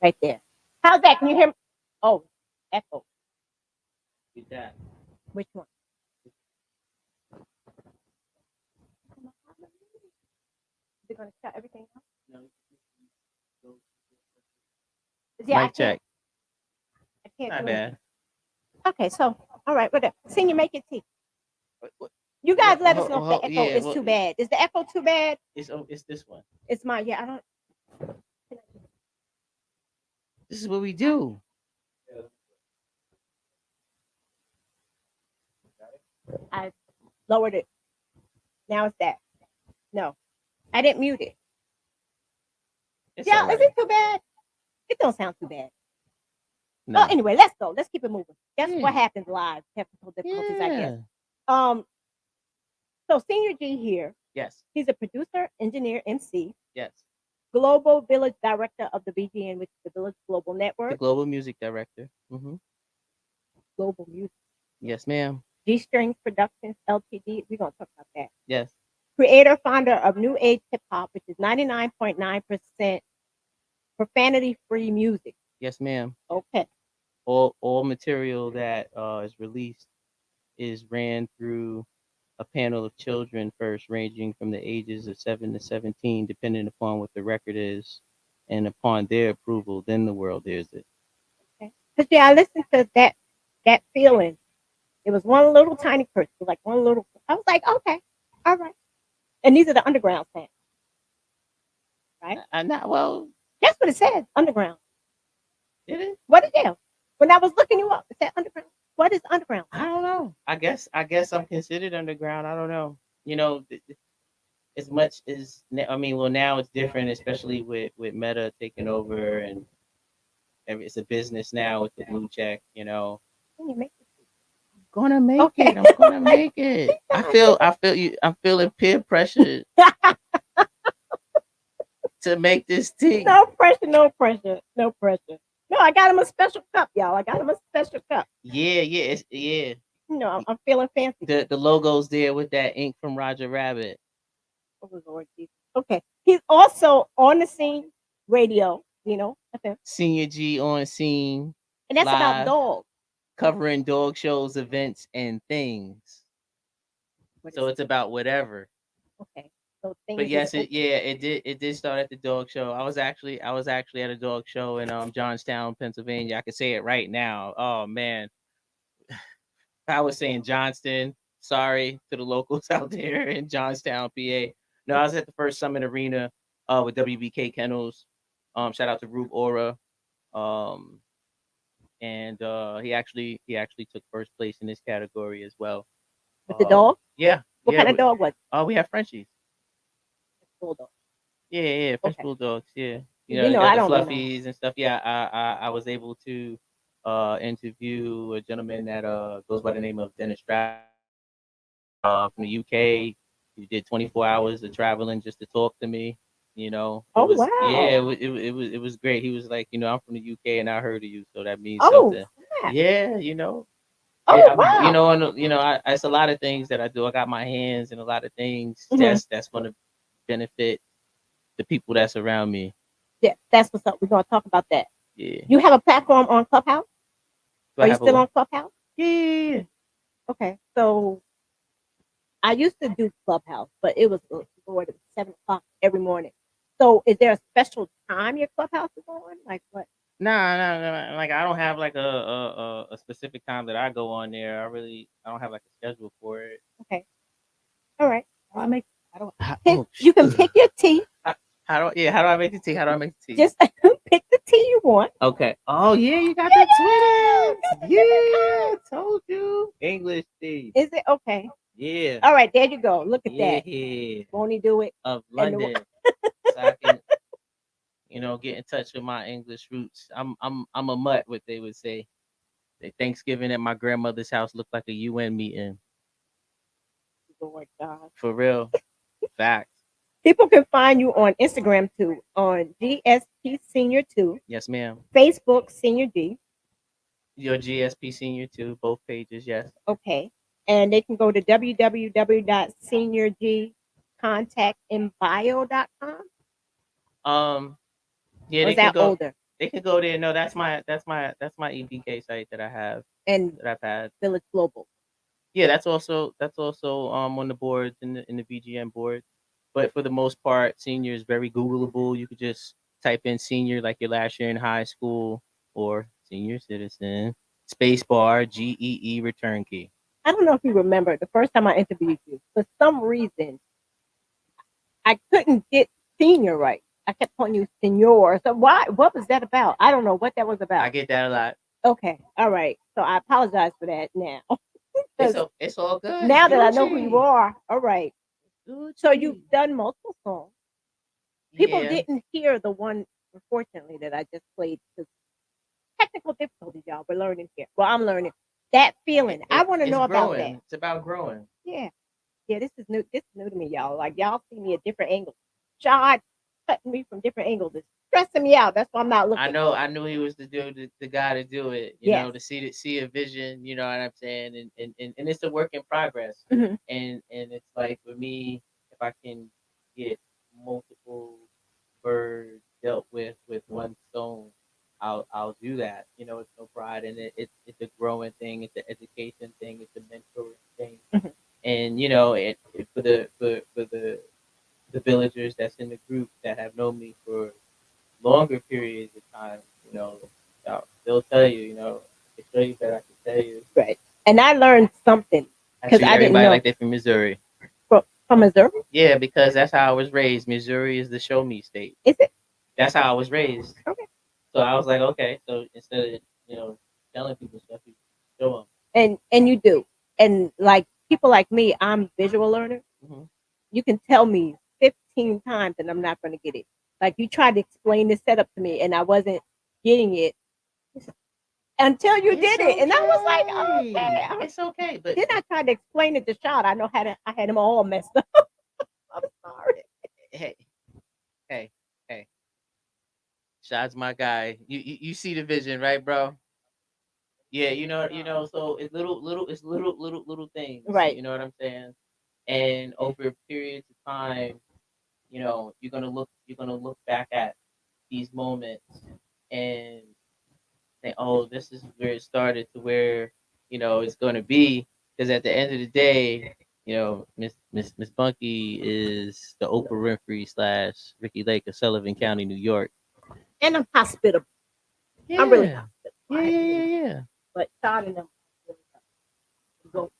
right there. How's that? Can you hear me? Oh, echo. Get that. Which one? Is it going to shut everything off? No. Yeah, Mic check. I can't Not do it. bad. Okay, so all right, whatever. Senior, make it tea. What- You guys let us Well, know if the echo yeah, is too bad. Is the echo too bad? It's this one. It's mine. Yeah, I don't. This is what we do. I lowered it. Now it's that. No, I didn't mute it. It's Yeah, all right. is it too bad? It don't sound too bad. No. Oh, anyway, let's go. Let's keep it moving. That's Yeah. what happens live. Technical difficulties, I guess. Yeah. Um, so Senior G here. Yes. He's a producer, engineer, MC, Yes. global village director of the BGN, which is the Village Global The Network. global music director. Mm-hmm. Global Music. Yes, ma'am. G Strings Productions Ltd. We're gonna talk about that. Yes. Creator, founder of New Age Hip Hop, which is 99.9% profanity-free music. Yes, ma'am. Okay. All material that is released is ran through a panel of children first, ranging from the ages of 7 to 17, depending upon what the record is, and upon their approval, then the world hears it. Okay. Because yeah, I listened to that feeling. It was one little tiny person, like one little. I was like, okay, all right. And these are the underground sounds, right? Not well. That's what it says, underground. Did it? What is it? When I was looking you up, it said underground. What is underground? I don't know. I guess I'm considered underground. I don't know. You know, as much as I mean, well, now it's different, especially with Meta taking over, and it's a business now with the blue check. You know, Can you make gonna make Okay. it. I'm gonna make it. I feel you. I'm feeling peer pressure to make this thing. No pressure, no pressure, no pressure. No, I got him a special cup, y'all. I got him a special cup. Yeah, yeah. You know, I'm feeling fancy. The logo's there with that ink from Roger Rabbit. Oh, Lord Jesus. Okay. He's also on the scene radio, FM. Senior G on scene, And that's about live, dogs. covering dog shows, events, and things. What So is- it's about whatever. okay. So But things yes, is it did start at the dog show. I was actually at a dog show in Johnstown, Pennsylvania. I can say it right now. Oh man, I was saying Johnston. Sorry to the locals out there in Johnstown, PA. No, I was at the First Summit Arena with WBK Kennels. Shout out to Rube Aura. Um, and he actually took first place in this category as well. with the dog. Yeah, What yeah. kind of dog was it? Oh, we have Frenchies. Bulldog. Yeah, French Okay. bulldogs. Yeah, You they know, got I the don't know. fluffies and stuff. Yeah, I was able to interview a gentleman that goes by the name of Dennis Stroud from the UK. He did 24 hours of traveling just to talk to me. You know, it Oh was wow. it was great. He was like, I'm from the UK and I heard of you, so that means Oh something. snap. Yeah, Oh wow. it's a lot of things that I do. I got my hands in a lot of things Mhm. that's going to benefit the people that's around me. Yeah, that's what's up. We're gonna talk about that. Yeah. You have a platform on Clubhouse? Do Are I you have a still what? on Clubhouse? Yeah. Okay. So I used to do Clubhouse, but it was Lord, it was 7 o'clock every morning. So is there a special time your Clubhouse is on? Like what? Nah, nah, nah. Like I don't have like a specific time that I go on there. I don't have like a schedule for it. Okay. All right. How do I make? How do I? Pick, you can pick your tea. How do I make the tea? How do I make the tea? Just pick the tea you want. Okay. Oh yeah, you got Yeah, the Twitter. yeah, Yeah, told you. English tea. is it okay? Yeah. All right, there you go. Look at that. Yeah. Won't he do it? Of And the- London, so I can get in touch with my English roots. I'm a mutt, what they would say. Thanksgiving at my grandmother's house looked like a UN meeting. Lord God. For real. Facts. People can find you on Instagram too, on GSP Senior 2, Yes, ma'am. Facebook Senior D. Your GSP senior too, both pages, yes. Okay. And they can go to www.seniorgcontactinbio.com. Um, yeah, Or they is could that go. older? They can go there. No, that's my EBK site that I have and that I've had. Village Global. Yeah, that's also on the boards in the VGM board. But for the most part, senior is very Googleable. You could just type in senior like your last year in high school or senior citizen space bar GEE return key. I don't know if you remember the first time I interviewed you. For some reason, I couldn't get senior right. I kept calling you senor. So why? What was that about? I don't know what that was I about. get that a lot. Okay, all right. So I apologize for that now. Because It's all good. now that I know who you are, all right. So you've Gucci. done multiple songs. People Yeah, didn't hear the one, unfortunately, that I just played because technical difficulties, y'all. We're learning here. Well, I'm learning that feeling. I want to it's know about that. growing. It's about growing. Yeah, yeah. This is new. This is new to me, y'all. Like y'all see me at different angles. Shot cutting me from different angles. It's stressing me out. That's why I'm not looking. I knew he was the guy to do it, Yes. to see a vision, you know what I'm saying? And it's a work in progress. Mhm. And it's like for me, if I can get multiple birds dealt with one stone, I'll do that. It's no pride in it. It's a growing thing, it's an education thing, it's a mentoring thing. Mhm. And for the villagers that's in the group that have known me for longer periods of time, they'll tell you, I can show you better, I can tell you. Right. And I learned something because Actually, I didn't everybody know like that from Missouri. from Missouri. Yeah, because that's how I was raised. Missouri is the show me state. Is it That's how I was raised. okay? So I was like, okay. So instead of telling people stuff, you show them. And you do. And like people like me, I'm visual learner. Hmm. You can tell me 15 times and I'm not going to get it. Like you tried to explain this setup to me and I wasn't getting it until you It's did it. And I was like, okay. okay. It's okay. But Then I tried to explain it to Shot. I know how to I had him all messed up. I'm sorry. hey, hey, hey, Shad's my guy. You see the vision, right, bro? Yeah, so it's little things. Right. You know what I'm saying? And over periods of time, you're gonna look back at these moments and say, oh, this is where it started to where it's gonna be. Because at the end of the day, Miss Bunky is the Oprah Winfrey slash Ricky Lake of Sullivan County, New York. And I'm hospitable. Yeah, I'm really hospitable. yeah. But Shot and them go.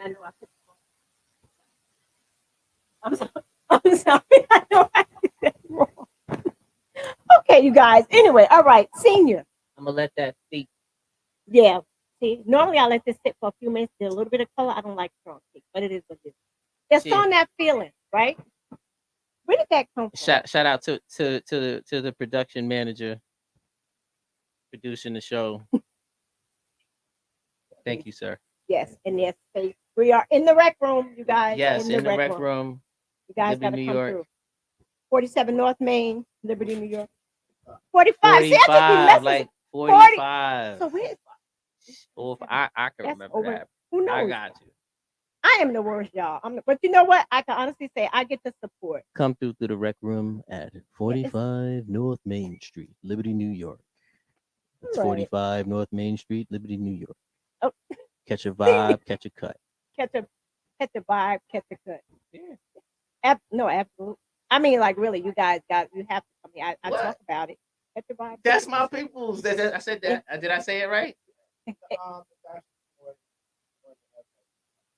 I know I put I'm sorry. I'm sorry. I know I did that wrong. Okay, you guys. Anyway, all right. Senior. I'm gonna let that speak. Yeah. See, normally I let this sit for a few minutes, get a little bit of color. I don't like strong tea, but it is what it is. That's Shit. on that feeling, right? Where did that come from? Shout out to the production manager producing the show. Thank you, sir. Yes, in their space. We are in the rec room, you guys. Yes, in the rec room. room. You guys Liberty, got to New come York. through. 47 North Main, Liberty, New York. 45. See, I just be 45, messing. like 40. 45. So where's I can that's remember over? that. Who knows? I got you. I am the worst, y'all. But you know what? I can honestly say I get the support. Come through the rec room at Yeah, 45 North Main Street, Liberty, New York. It's right. 45 North Main Street, Liberty, New York. Oh, Catch a vibe, catch a cut. catch a vibe, catch a cut. Yeah. No, absolutely. I mean, like really, you guys you have to come here. I What? talk about it. Catch a vibe. That's my people's. I said that. Did I say it right?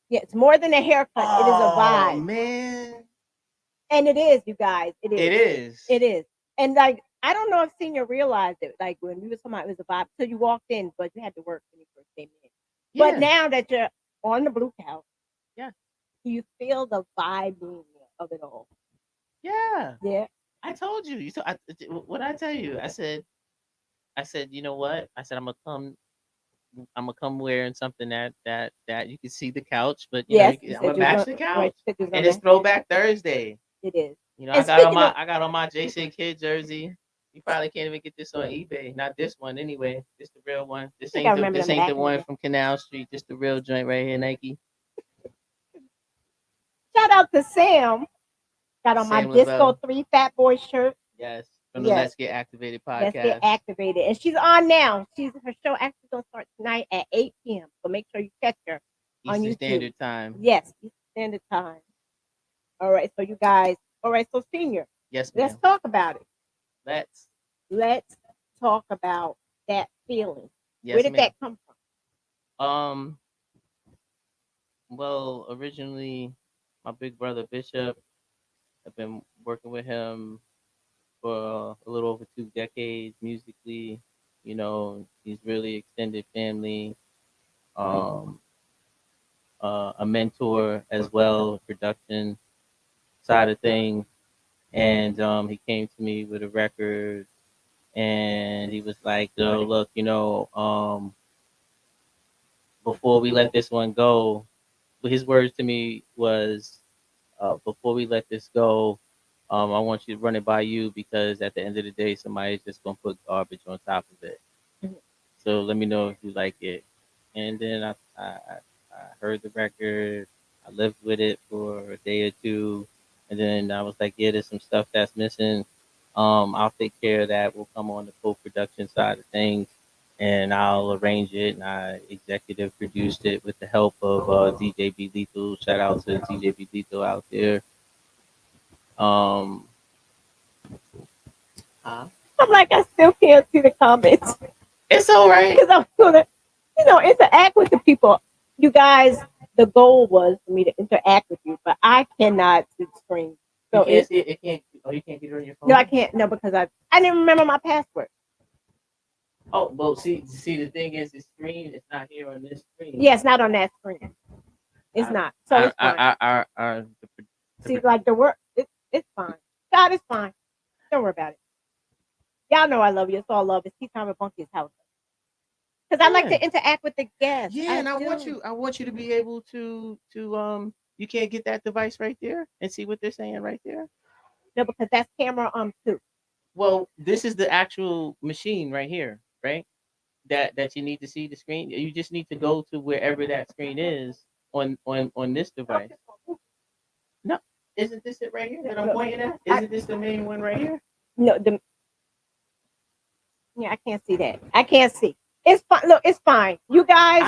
Yeah, it's more than a haircut. It is a Oh, vibe. man. And it is, you guys. It is. It is. It is. And like I don't know if senior realized it, like when we were talking about it was a vibe till you walked in, but you had to work when you first came in. But Yeah. now that you're on the blue couch, Yeah. you feel the vibe being there of it all. Yeah. Yeah. I told you. What I tell you? I said, you know what? I said I'm gonna come wearing something that you can see the couch, but Yes, I'm gonna match the couch. right, And it's Throwback Thursday. it is. I And got on speaking my of- I got on my Jason Kidd jersey. You probably can't even get this on eBay. Not this one anyway. This the real one. This think I ain't the remember this them ain't back the in the one day. from Canal Street. Just the real joint right here, Nike. Shout out to Sam. Got on my Sam Disco Lavelle. 3 Fat Boy shirt. Yes. from the Yes. Let's Get Activated Let's Get podcast. Activated. And she's on now. Her show actually gonna start tonight at 8 p.m. So make sure you catch her on Eastern YouTube. Standard Time. Yes, Eastern Standard Time. All right, so you guys, all right, so senior, Yes, let's ma'am. talk about it. Let's. Let's talk about that feeling. Yes, Where did ma'am. that come from? Well, originally, my big brother Bishop, I've been working with him for a little over 2 decades musically. You know, he's really extended family. Um, a mentor as well, production side of things. And he came to me with a record, and he was like, "Yo, look, before we let this one go," his words to me was, "Before we let this go, I want you to run it by you because at the end of the day, somebody's just gonna put garbage on top of it. Mhm. So let me know if you like it." And then I heard the record. I lived with it for a day or two, and then I was like, "Yeah, there's some stuff that's missing. I'll take care of that. We'll come on the post-production side of things, and I'll arrange it." And I executive produced it with the help of DJ B Lethal. Shout out to DJ B Lethal out there. Um, huh? I'm like, I still can't see the comments It's all right. because I'm gonna, interact with the people. You guys, the goal was for me to interact with you, but I cannot see the screen. You So can't it's see it. It can't. Oh, you can't get it on your phone. no, I can't. No, because I didn't remember my password. Oh, well, see, the thing is, the screen. It's not here on this screen. Yeah, it's not on that screen. It's not. So it's fine. See, like the word, it's fine. God, it's fine. Don't worry about it. Y'all know I love you. It's all love. It's tea time at Bunky's house. Because I like Yeah. to interact with the guests. Yeah, and I want do. you. I want you to be able to. You can't get that device right there and see what they're saying right there. No, because that's camera too. Well, this is the actual machine right here, right? That you need to see the screen. You just need to go to wherever that screen is on this device. No, isn't this it right here that I'm pointing at? Isn't this the main one right here? No, yeah, I can't see that. I can't see. It's fine. Look, it's fine. You guys,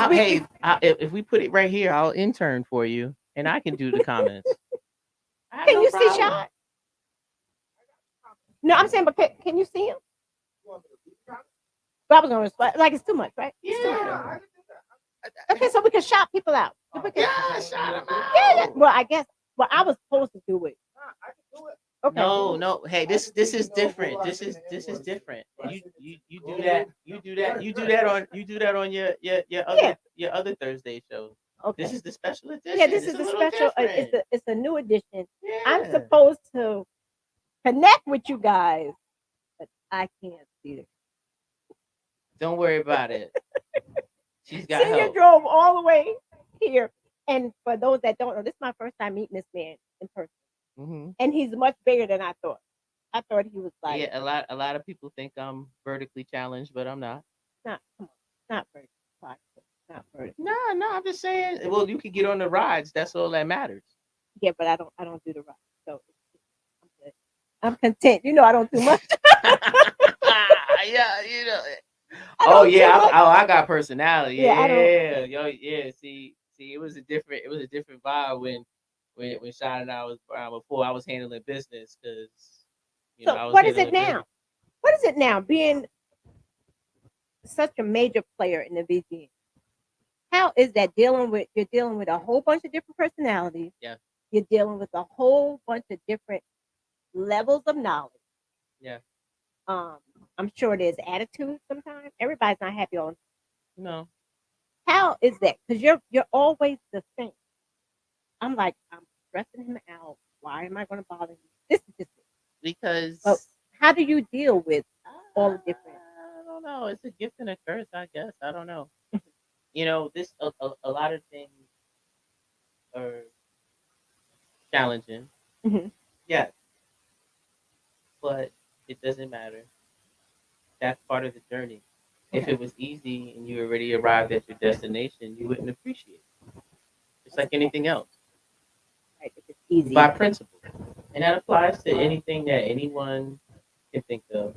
If we put it right here, I'll intern for you, and I can do the comments. can you see Shot? No, I'm saying, but can you see him? I was gonna respond. Like it's too much, right? Yeah. Okay, so we can shout people out. Yeah, shout 'em out. Yeah. Well, I guess. Well, I was supposed to do it. Okay. No. Hey, this is different. This is different. You do that. You do that on your other Thursday shows. Okay. This is the special edition. Yeah, this is a the little special. different. It's a new edition. I'm Yeah. supposed to connect with you guys, but I can't see it. Don't worry about it. She's got Senior help. drove all the way here, and for those that don't know, this is my first time meeting this man in person, Mm-hmm. and he's much bigger than I thought. I thought he was like, Yeah, a lot of people think I'm vertically challenged, but I'm not. not, come on, not very, not very. No, I'm just saying. Well, you can get on the rides. That's all that matters. Yeah, but I don't do the ride, so I'm good. I'm content. I don't do much. Yeah, you know. I Oh don't do yeah, much. I got personality. Yeah, I Yeah, don't. yeah. See, it was a different vibe when Sean and I was before I was handling business because So I was what is it handling business. now? What is it now? Being such a major player in the VGM. How is that you're dealing with a whole bunch of different personalities. Yeah. You're dealing with a whole bunch of different levels of knowledge. Yeah. I'm sure there's attitude sometimes. Everybody's not happy all. No. How is that? Because you're always the same. I'm like, I'm stressing him out. Why am I going to bother him? This is just it. Because But how do you deal with all the different? I don't know. It's a gift and a curse, I guess. I don't know. This a lot of things are challenging. Mhm. Yes, but it doesn't matter. That's part of the journey. If it was easy and you already arrived at your destination, you wouldn't appreciate it. It's like anything else. Right, if it's easy. By principle. And that applies to anything that anyone can think of.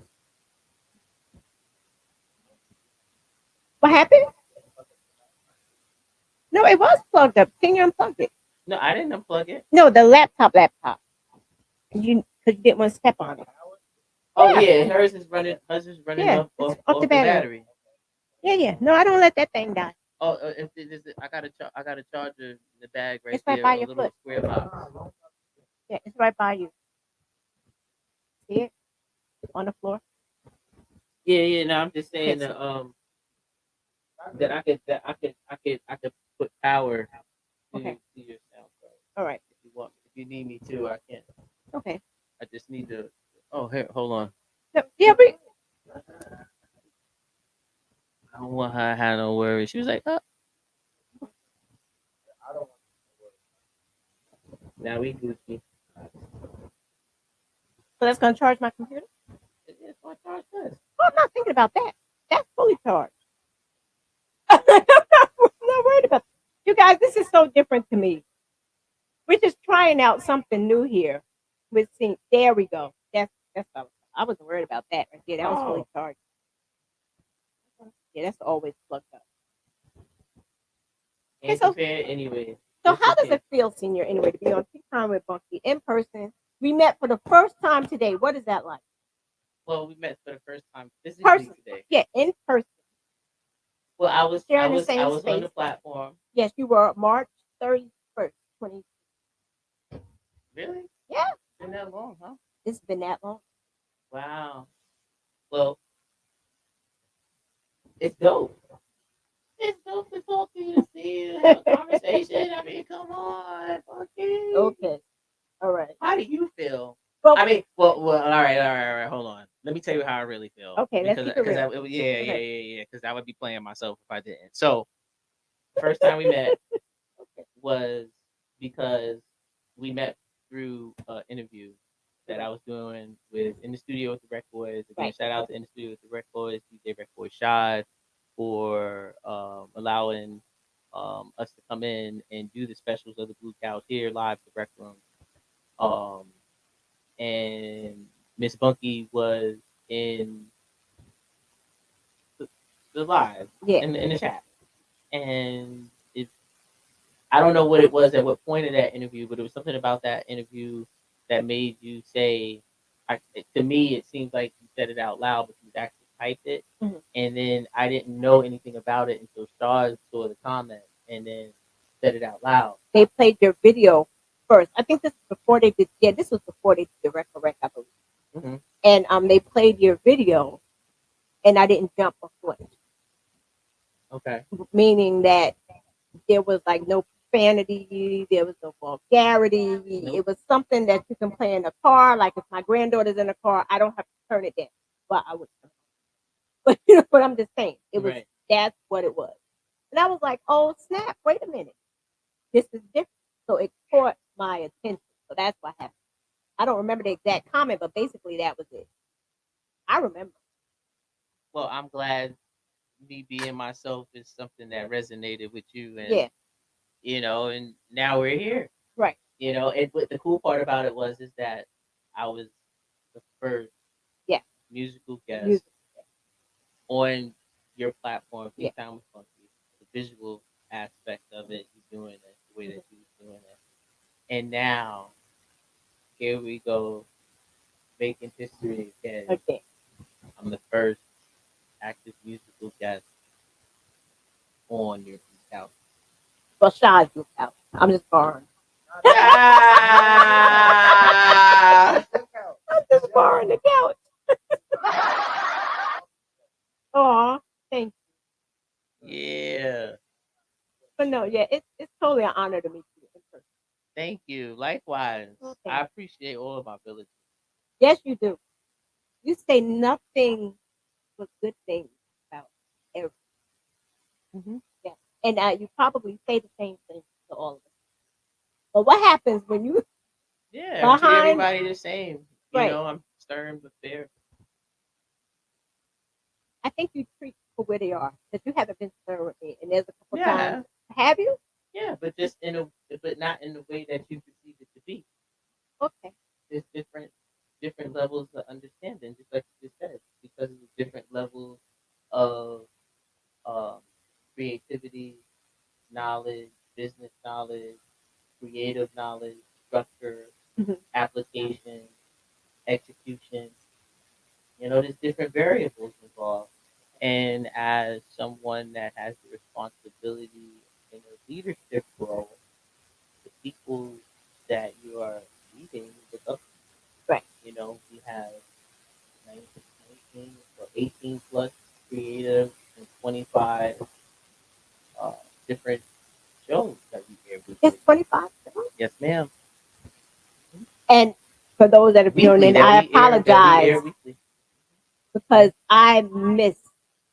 What happened? No, it was plugged up. Can you unplug it? No, I didn't unplug it. No, the laptop. Because you didn't want to step on it. Oh Yeah. yeah, hers is running Yeah, it's off the the battery. battery. Yeah. No, I don't let that thing die. Oh, if I got a charger in the bag right It's right there, by a your little foot. square box. Yeah, it's right by you. See it on the floor? Yeah. No, I'm just saying Yes. that I could put power Okay. to your sound card All right. if you want. If you need me to, I can. Okay. I just need to. Oh, here, hold on. No, yeah, we. I don't want her to have no worries. She was like, oh. Now we Gucci. So that's gonna charge my computer. It's my charge this. Oh, I'm not thinking about that. That's fully charged. I'm not worried about. You guys, this is so different to me. We're just trying out something new here. With seeing. There we go. That's what I wasn't worried about that right there. That was fully charged. Yeah, that's always plugged up. Okay, And compare it anyway. So Just how in does case. it feel, senior, anyway, to be on Tea Time with Bunky in person? We met for the first time today. What is that like? Well, we met for the first time physically Person. today. Yeah, in person. Well, I was Sharing the same on the space. platform. Yes, you were March 31st, 20. Really? Yeah, It's been that long, huh? it's been that long. Wow. Well, it's dope. It's dope to talk to you, to see you, have a conversation. I mean, come on. Okay. Okay. All right. How do you feel? Well, I mean, all right. Hold on. Let me tell you how I really feel. Okay, let's keep it real. Because I would be playing myself if I didn't. So, first time we met was because we met through an interview that I was doing with in the studio with the Rec Boys. Again, Right. shout out to in the studio with the Rec Boys, DJ Rec Boy Shad, for allowing us to come in and do the specials of the Blue Couch here live at the Rec Room. And Miss Bunky was in the live Yeah. in the chat, and I don't know what it was at what point of that interview, but it was something about that interview that made you say, to me, it seems like you said it out loud, but you actually typed it. Mhm. And then I didn't know anything about it until Stars saw the comment and then said it out loud. They played your video first. I think this is before they did. Yeah, this was before they did the Rec, I believe. Mm-hmm. And they played your video, and I didn't jump a foot. Okay. Meaning that there was like no profanity, there was no vulgarity. Nope. It was something that you can play in the car. Like if my granddaughter's in the car, I don't have to turn it down. Well, I would, but you know what I'm just saying. It was Right. That's what it was, and I was like, oh snap! Wait a minute, this is different. So it caught my attention. So that's what happened. I don't remember the exact comment, but basically that was it. I remember. Well, I'm glad me being myself is something that resonated with you, and Yeah. and now we're here. Right. And what the cool part about it is that I was the first musical guest on your platform, Yeah. Tea Time with Funky. The visual aspect of it, you doing it the way that you was doing it. And now, here we go, making history again. Okay. I'm the first active musical guest on your couch. Well, Shaw's moved out. I'm just borrowing. Ah! I'm just borrowing the couch. Aw, thank you. Yeah. But no, yeah, it's totally an honor to meet you in person. Thank you. Likewise. Okay. I appreciate all of my villagers. Yes, you do. You say nothing but good things about everything. Mm-hmm. Yeah. And you probably say the same thing to all of us. But what happens when you Yeah, treat everybody the same. Right. I'm stern but fair. I think you treat people where they are. That you haven't been stern with me, and there's a couple Yeah. times. Have you? Yeah, but but not in the way that you perceive it to be. Okay. There's different levels of understanding, just like you just said, because of the different levels of um, creativity, knowledge, business knowledge, creative knowledge, structure, Mhm. application, execution. There's different variables involved. And as someone that has the responsibility in a leadership role, the people that you are leading look up. Right. We have 19 or 18 plus creative and 25 uh, different shows that we air weekly. It's 25. Yes, ma'am. And for those that are viewing Weekly in, that I we air apologize weekly. because I miss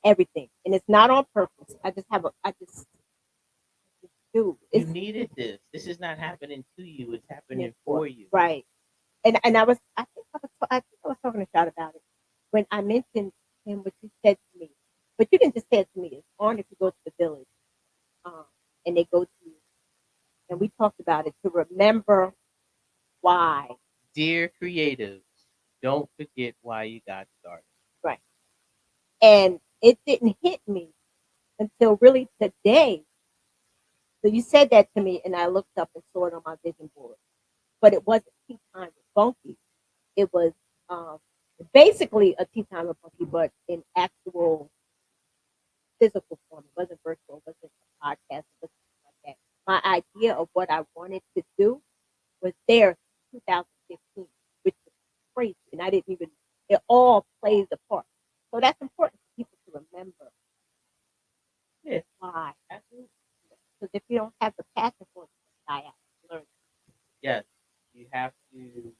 everything, and it's not on purpose. I just do. You It's needed this. This is not happening to you. It's happening for for you. right. And I think I was talking to Shot about it when I mentioned him what you said to me, but you didn't just say it to me. It's on if you go to the village, um, and they go to, and we talked about it to remember why. Dear creatives, don't forget why you got started. Right. And it didn't hit me until really today. So you said that to me, and I looked up and saw it on my vision board. But it wasn't tea time with Bunky. It was um, basically a tea time with Bunky, but in actual physical form. It wasn't virtual. It wasn't a podcast. It wasn't like that. My idea of what I wanted to do was there 2015, which was crazy, and I didn't even. It all plays a part. So that's important for people to remember Yeah, why. absolutely. Because if you don't have the passion for it, I have to learn. Yes, you have to.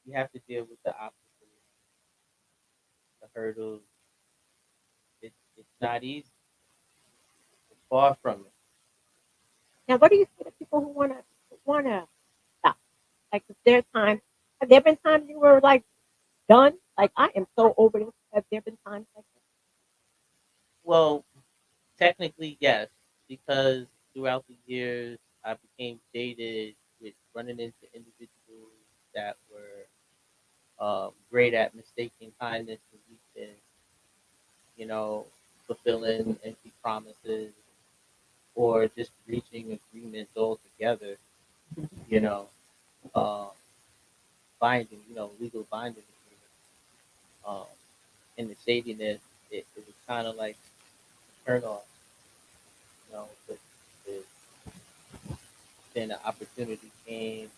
You have to deal with the obstacles, the hurdles. It's not easy. It's far from it. Now, what do you say to people who wanna stop? Like, is there time? Have there been times you were like done? Like, I am so over this. Have there been times like that? Well, technically, yes, because throughout the years, I became jaded with running into individuals that were great at mistaking kindness for weakness, fulfilling empty promises, or just reaching agreements altogether, you know, uh, binding, legal binding agreements. Um, and the shadiness, it was kind of like a turn off, but the, then the opportunity came.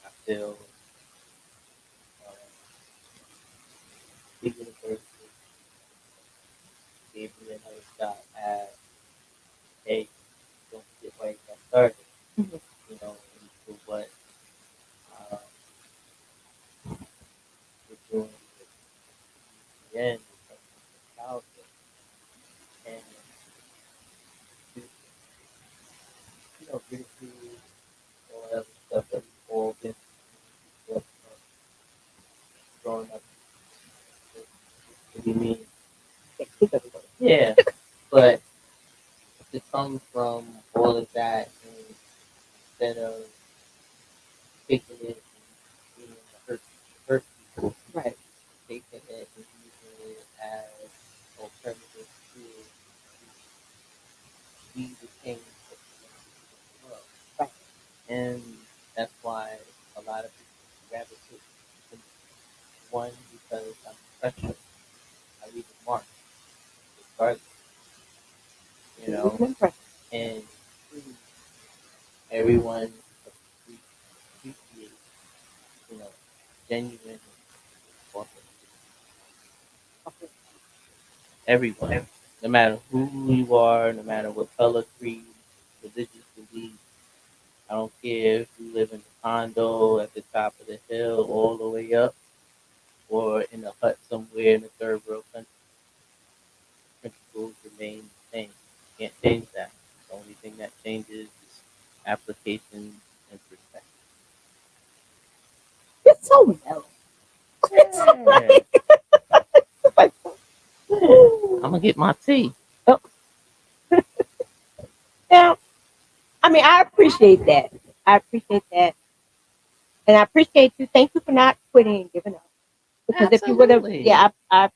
I feel the university gave me another shot at, hey, don't forget why you got started, Mhm. into what uh, we're doing at the end of childhood. And, just, ridicule, all that other stuff that we've all been through growing up. What do you mean? Yeah, but to come from all of that and instead of taking it and being hurt people, Right. taking it and using it as alternative tools to be the change that you want to see in the world. Right. And that's why a lot of people gravitate to one because I'm professional. I leave a mark, regardless, Remember. and everyone appreciates, you know, genuine authenticity. Okay. Everyone, no matter who you are, no matter what color, creed, religious belief, I don't care if you live in a condo at the top of the hill all the way up or in a hut somewhere in a third world country. Principles remain the same. You can't change that. The only thing that changes is application and perspective. You're so mellow. Yeah. It's like, I'm gonna get my tea. oh, yeah. I mean, I appreciate that. I appreciate that. And I appreciate you. Thank you for not quitting and giving up. Because if you would have, Absolutely. yeah, I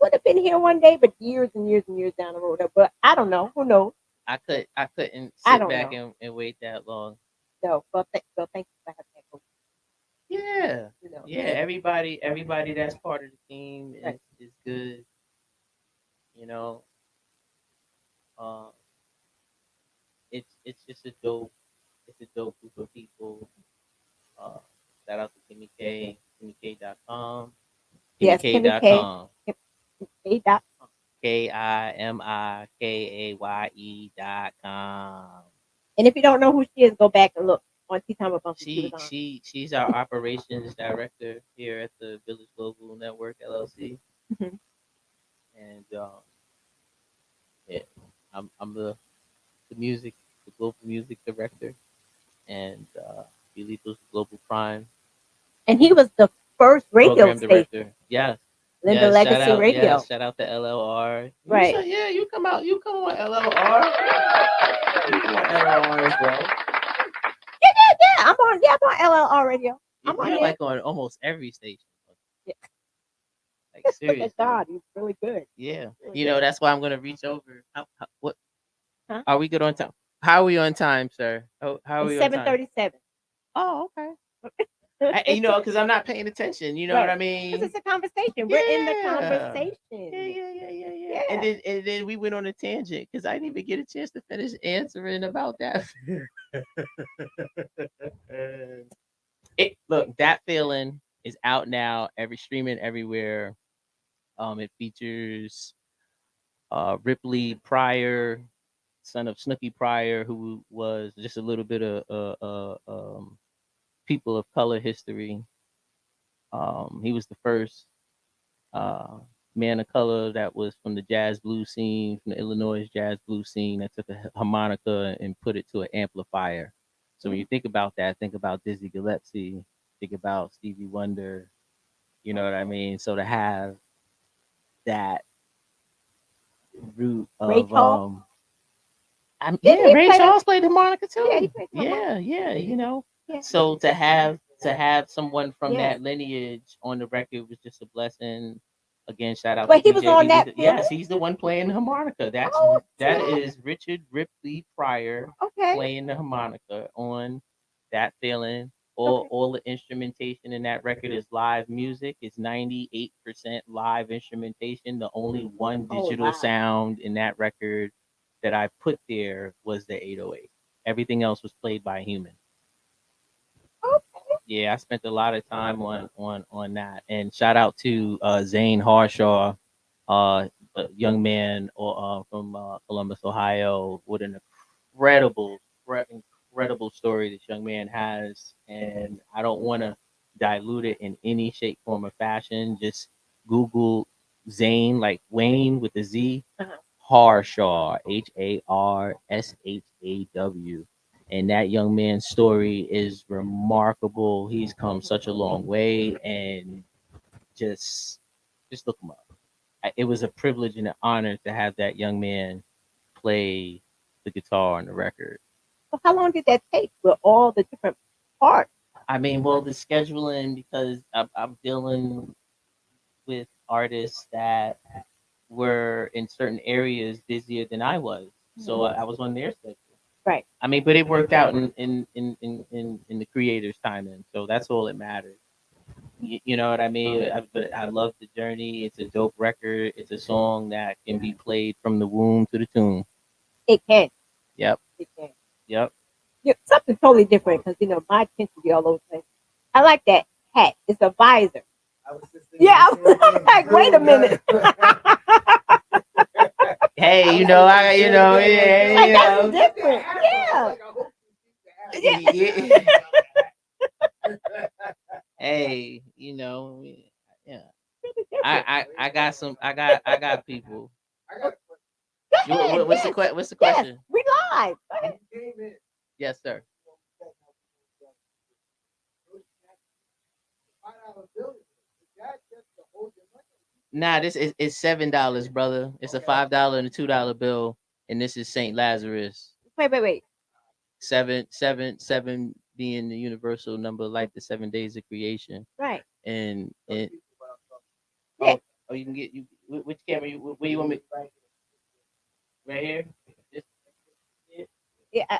would have been here one day, but years and years and years down the road. But I don't know. Who knows? I couldn't I sit don't back know. and wait that long. No, well, thank you for having that. Yeah. You know, Yeah, everybody that's part of the team right. is good, you know. Um it's a dope group of people. Uh Shout out to Kimmy K, KimmyK.com. Yes, Kimmy K. KimmyK.com. K. Dot. KIMIKAYE.com. And if you don't know who she is, go back and look on Tea Time with Bumpy. She was on. She's our operations director here at the Village Global Network LLC, Mhm. and yeah, I'm the global music director, and Bilito's Global Prime And he was the first radio program station, director. Yes, Linda Legacy Radio. shout out to LLR. Right. Yeah, you come on LLR. You come on LLR as well. Yeah, I'm on LLR Radio. I'm on You're there. like on almost every station. Yeah. Like Look seriously. at God, he's really good. Yeah. Really You know, good. that's why I'm gonna reach over. What Huh? are we good on time? How are we on time, sir? How are It's we on time? 7:37. Oh, okay. You know, because I'm not paying attention. You know what Right. I Because mean? it's a conversation. We're in the Yeah. conversation. Yeah. Yeah. And then we went on a tangent because I didn't even get a chance to finish answering about that. Look, that feeling is out now. Every streaming everywhere. It features Ripley Pryor, son of Snooky Pryor, who was just a little bit of people of color history. He was the first uh, man of color that was from the jazz blues scene, from the Illinois jazz blues scene, that took a harmonica and put it to an amplifier. So when you think about that, think about Dizzy Gillespie, think about Stevie Wonder. You know what I mean? So to have that root Ray of Charles. Did yeah, he Ray play that? Charles played the harmonica Yeah, he too. played the harmonica. Yeah, you know. Yeah. So to have someone from Yeah. that lineage on the record was just a blessing. Again, shout out to But he was DJ on B. that film. Yes, he's the one playing the harmonica. Oh, That snap. is Richard Ripley Pryor Okay. playing the harmonica on that feeling. Okay. All the instrumentation in that record is live music. It's 98% live instrumentation. The only one Oh, digital wow. sound in that record that I put there was the 808. Everything else was played by a human. Okay. Yeah, I spent a lot of time on that. And shout out to Zane Harshaw, a young man from Columbus, Ohio, with an incredible, incredible story this young man has. And I don't want to dilute it in any shape, form, or fashion. Just Google Zane, like Wayne with a Z, Uh-huh. Harshaw, Harshaw. And that young man's story is remarkable. He's come such a long way, and just look him up. It was a privilege and an honor to have that young man play the guitar on the record. So how long did that take with all the different parts? I mean, well, the scheduling, because I'm dealing with artists that were in certain areas busier than I was, so I was on their schedule. Right. I mean, but it worked out in the creator's timing, so that's all that matters. You know what I mean? But I love the journey. It's a dope record. It's a song that can be played from the womb to the tomb. It can. Yep. It can. Yep. Yeah, something totally different because my attention be all over the place. I like that hat. It's a visor. Yeah, I was like, wait a minute. Hey, yeah, Like that's different. Yeah. Yeah. Hey, yeah. I got some. I got people. What's the Yes, question? we live. Go ahead. Yes, sir. Nah, this is $7, brother. It's a $5 and a $2 bill, and this is Saint Lazarus. Wait. $7 being the universal number of life, the 7 days of creation, Right. and Yeah. oh, you can get you which camera where you want me right here? This, Yeah.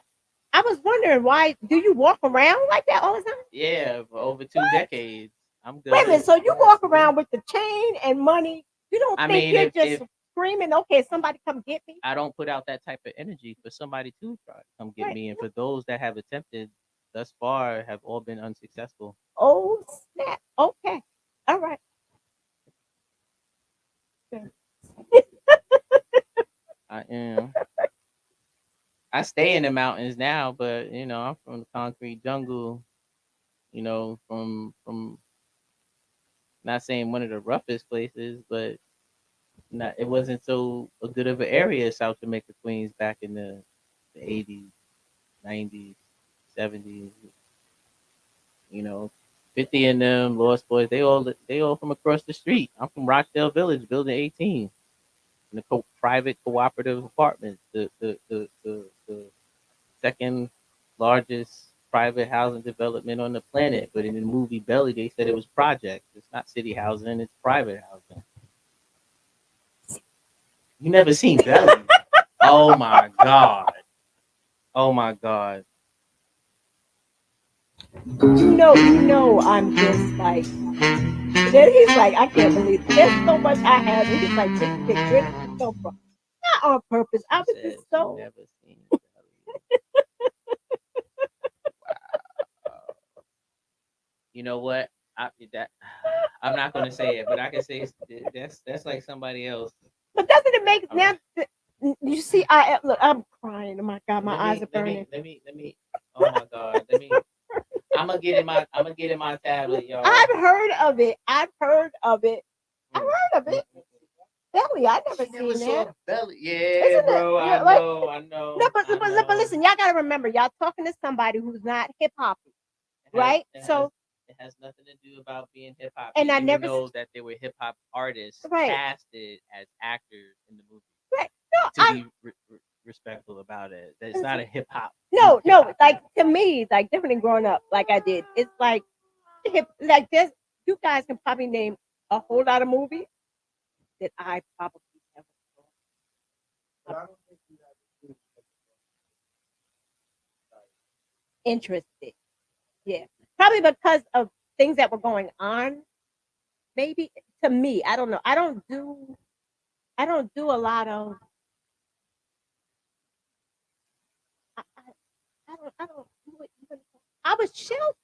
I was wondering why do you walk around like that all the time? yeah, for over 2 What? decades. I'm Wait a minute. good. So you walk around with the chain and money. You don't I think mean, you're just if screaming, okay, somebody come get me? I don't put out that type of energy for somebody to try to come get Right. me, and for those that have attempted thus far have all been unsuccessful. Oh snap. Okay. All right. I am. I stay in the mountains now, but I'm from the concrete jungle. From not saying one of the roughest places, but not it wasn't so a good of an area, South Jamaica, Queens, back in the 80s, 90s, 70s. You know, 50 and them Lost Boys, they all from across the street. I'm from Rockdale Village, Building 18, in the private cooperative apartments, the second largest private housing development on the planet. But in the movie Belly, they said it was projects. It's not city housing; it's private housing. You never seen Belly? Oh my god! Oh my god! I'm just like, then he's like, I can't believe it. There's so much I have. And he's like, Big Dick, where did you come from? Not on purpose. I She was said just she so, never seen Belly. Wow. You know what? That I'm not gonna say it, but I can say that's like somebody else. but doesn't it make All now? right. You see, I look, I'm crying. Oh my God, my Let eyes me are let me burning. let me let me. Oh my god. I'm gonna get in my tablet, y'all. I've heard of it. I've heard of it. I've Mm, heard of mm, it. mm, mm. Belly, I never She never seen that. saw Belly. Yeah, Isn't it? bro. I Like, know. I no, know. but, I but know. listen, y'all gotta remember, y'all talking to somebody who's not hip hop, It has right? it has So, it has nothing to do about being hip hop. and You I do never, know that there were hip hop artists right, casted as actors in the movie. right. No, To be respectful about it, that it's not a hip hop no, hip no. hop Like movie. to me, like different than growing up, like I did. It's like this. You guys can probably name a whole lot of movies that I probably never saw. Interested. Yeah, probably because of things that were going on. Maybe to me, I don't know. I don't do a lot of. I don't do it even. I was sheltered.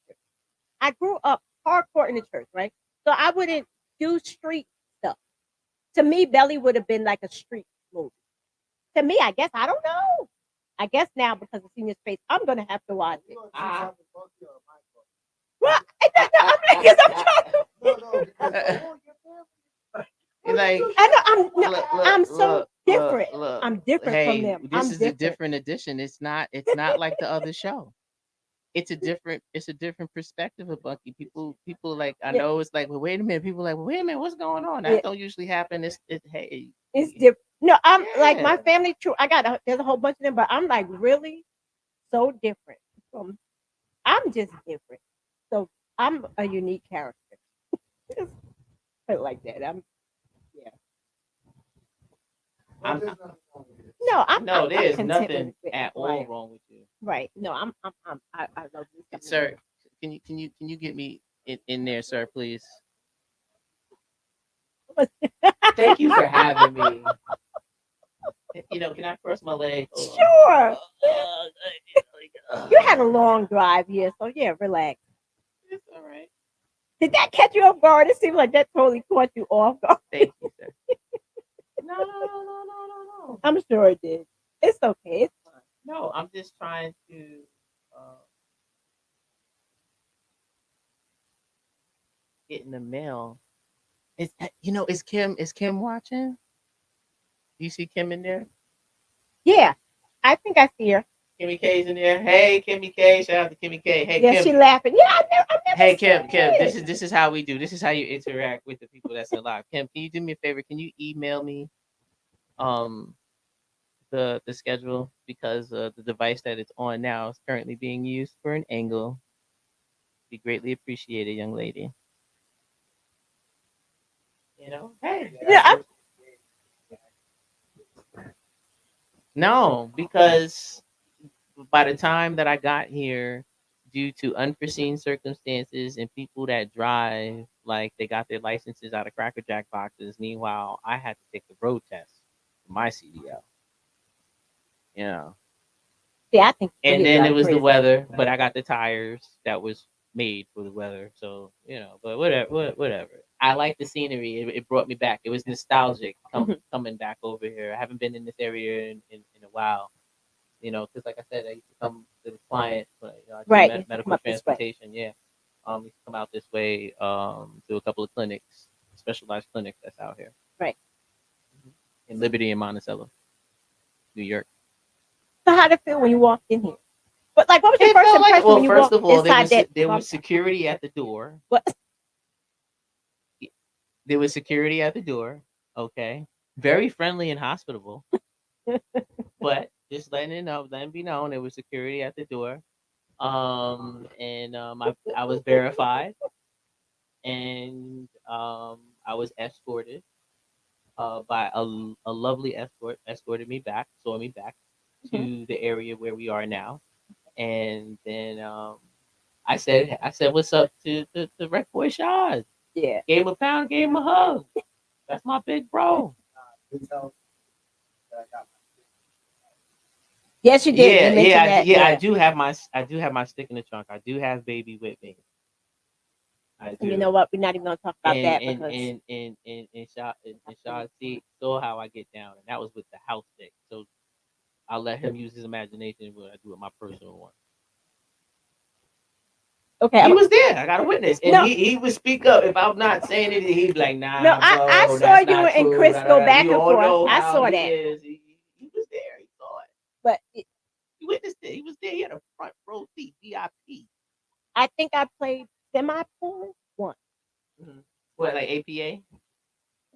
I grew up hardcore in the church, right? So I wouldn't do street stuff. To me, Belly would have been like a street movie. To me, I guess I don't know. I guess now because of Senior Space, I'm gonna have to watch it. Well, I'm like, 'cause I'm trying to. Like, I know I'm no, I'm so look, different. look. I'm different from Hey, them. this I'm is a different. different edition. It's not like the other show. It's a different perspective of Bucky. People like I Yeah, know it's like, well, wait a minute. People like, well, wait a minute, what's going on? yeah, That don't usually happen. It's hey, it's different. No, I'm like my yeah. family. True, there's a whole bunch of them, but I'm like really so different from. I'm just different. So I'm a unique character. Just put it like that. Yeah. I'm No, no, I'm there's content nothing with at it. all Right. wrong with you. Right. No, I love you something. Sir, can you get me in there, sir, please? Thank you for having me. Can I cross my leg? Hold on. Sure. You had a Uh, long drive here, so yeah, relax. it's all right. Did that catch you off guard? It seemed like that totally caught you off guard. Thank you, sir. No, no, no, no, no, no, no. I'm sure it did. It's okay. It's fine. No, I'm just trying to get in the mail. Is Kim watching? Do you see Kim in there? Yeah, I think I see her. Kimmy K's in there. Hey, Kimmy K. Shout out to Kimmy K. Hey, Yeah, Kim. she laughing. Yeah, I never Hey, seen Kim. This it. is how we do. This is how you interact with the people that's alive. Kim, can you do me a favor? Can you email me um the schedule, because the device that it's on now is currently being used for an angle. Be greatly appreciated, young lady. You know, hey, Yeah, no, because by the time that I got here, due to unforeseen circumstances and people that drive like they got their licenses out of Cracker Jack boxes, meanwhile, I had to take the road test for my CDL. You know, see, I think you and hit then it like was the crazy. weather, but I got the tires that was made for the weather. So but whatever, whatever. I like the scenery. It brought me back. It was nostalgic coming back over here. I haven't been in this area in a while. Because like I said, I used to come to the client, but I do Right, you come medical up this way. transportation. Yeah, we used to come out this way to a couple of clinics, specialized clinics that's out here Right. in Liberty and Monticello, New York. So how did it feel when you walked in here? But like, what was your It first felt like, impression well, when you first walked of all, inside that? there was security at the door. What? There was security at the door. Okay, very friendly and hospitable. But just letting be known, there was security at the door. And I was verified, and I was escorted by a lovely escorted me back, saw me back to the area where we are now, and then I said what's up to Rec Boy Shaz. Yeah. Gave him a pound, gave him a hug. That's my big bro. Yes, you did. You mentioned that. Yeah. I do have my stick in the trunk. I do have baby with me. I And do. you know what? We're not even gonna talk about that and because and and and and Shaw saw how I get down, and that was with the house stick. So I'll let him use his imagination when I do it my personal one. okay. He was there. I got a witness, and No. he would speak up if I'm not saying anything. He'd be like, No, "Nah, I bro, saw that's you not and true." Chris Da, da, go da. back We and all forth. know I how saw he that. is. He was there. He saw it. But He witnessed it. He was there. He had a front row seat, VIP. I think I played semi pool once. Mm-hmm. What, like APA?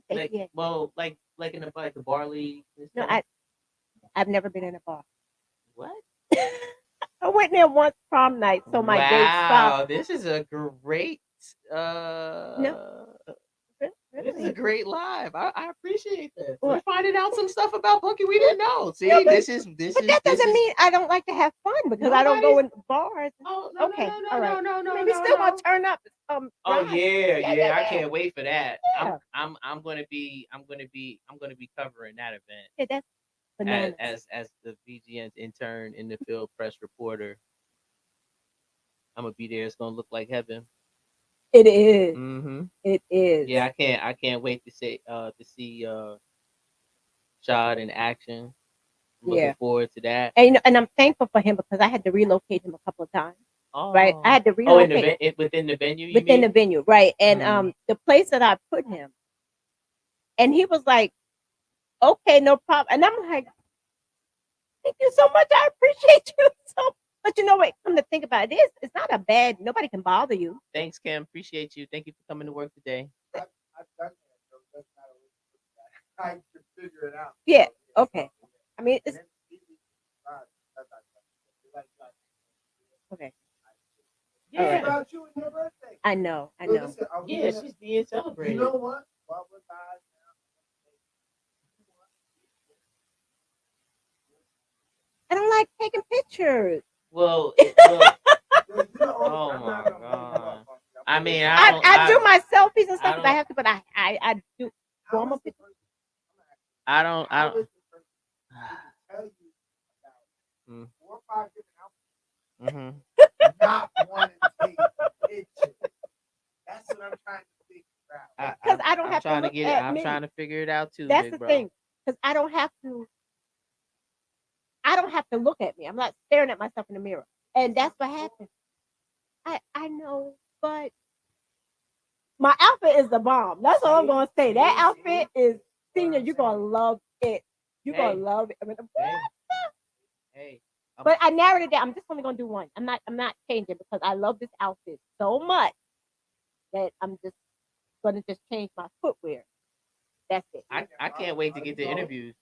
Like, APA. well, like in the barley. No, I've never been in a bar. What? I went there once prom night, so my date stopped. Wow, this is a great No, this is a really. great live. I appreciate this. We're What? finding out some stuff about Punky we didn't know. See, Yeah, but that this doesn't is mean I don't like to have fun because I don't go nobody's. in bars. Oh no Okay, no no all no right. no no I no mean, we no still gonna no. turn up. Oh Ride. yeah. I Yeah. can't wait for that. Yeah. I'm gonna be covering that event Yeah, that's bananas. as the VGN's intern in the field press reporter. I'm gonna be there. It's gonna look like heaven. It is. Mm-hmm. It is. Yeah, I can't wait to see Shad in action. I'm looking Yeah. forward to that. And I'm thankful for him because I had to relocate him a couple of times. Right. I Oh, had to in relocate within the venue, you within the mean? venue. Right. And Mm. the place that I put him, and he was like, okay, no problem. And I'm like, thank you so much. I appreciate you so. But you know what? Come to think about it, it's not a bad. Nobody can bother you. Thanks, Kim. Appreciate you. Thank you for coming to work today. I can figure it out. Yeah. Okay. I mean, it's okay. Yeah. All right. About you and your birthday. I know. I know. Yeah, she's being celebrated. You know what? I don't like taking pictures. Well, oh my god. I mean, I do my selfies and stuff because I have to, but I do formal pictures. I don't. Mm. Mm-hmm. Not want to take pictures. That's what I'm trying to figure out. Because I don't have to look at I'm me. trying to figure it out too. That's big the bro. thing. Because I don't have to. I don't have to look at me. I'm not staring at myself in the mirror, and that's what happens. I know, but my outfit is the bomb. That's all I'm gonna say. That outfit is senior. You're gonna love it. You're gonna love it. I mean, Hey. But I narrowed it down. I'm just only gonna do one. I'm not changing because I love this outfit so much that I'm just gonna just change my footwear. That's it. I can't wait to get the interviews.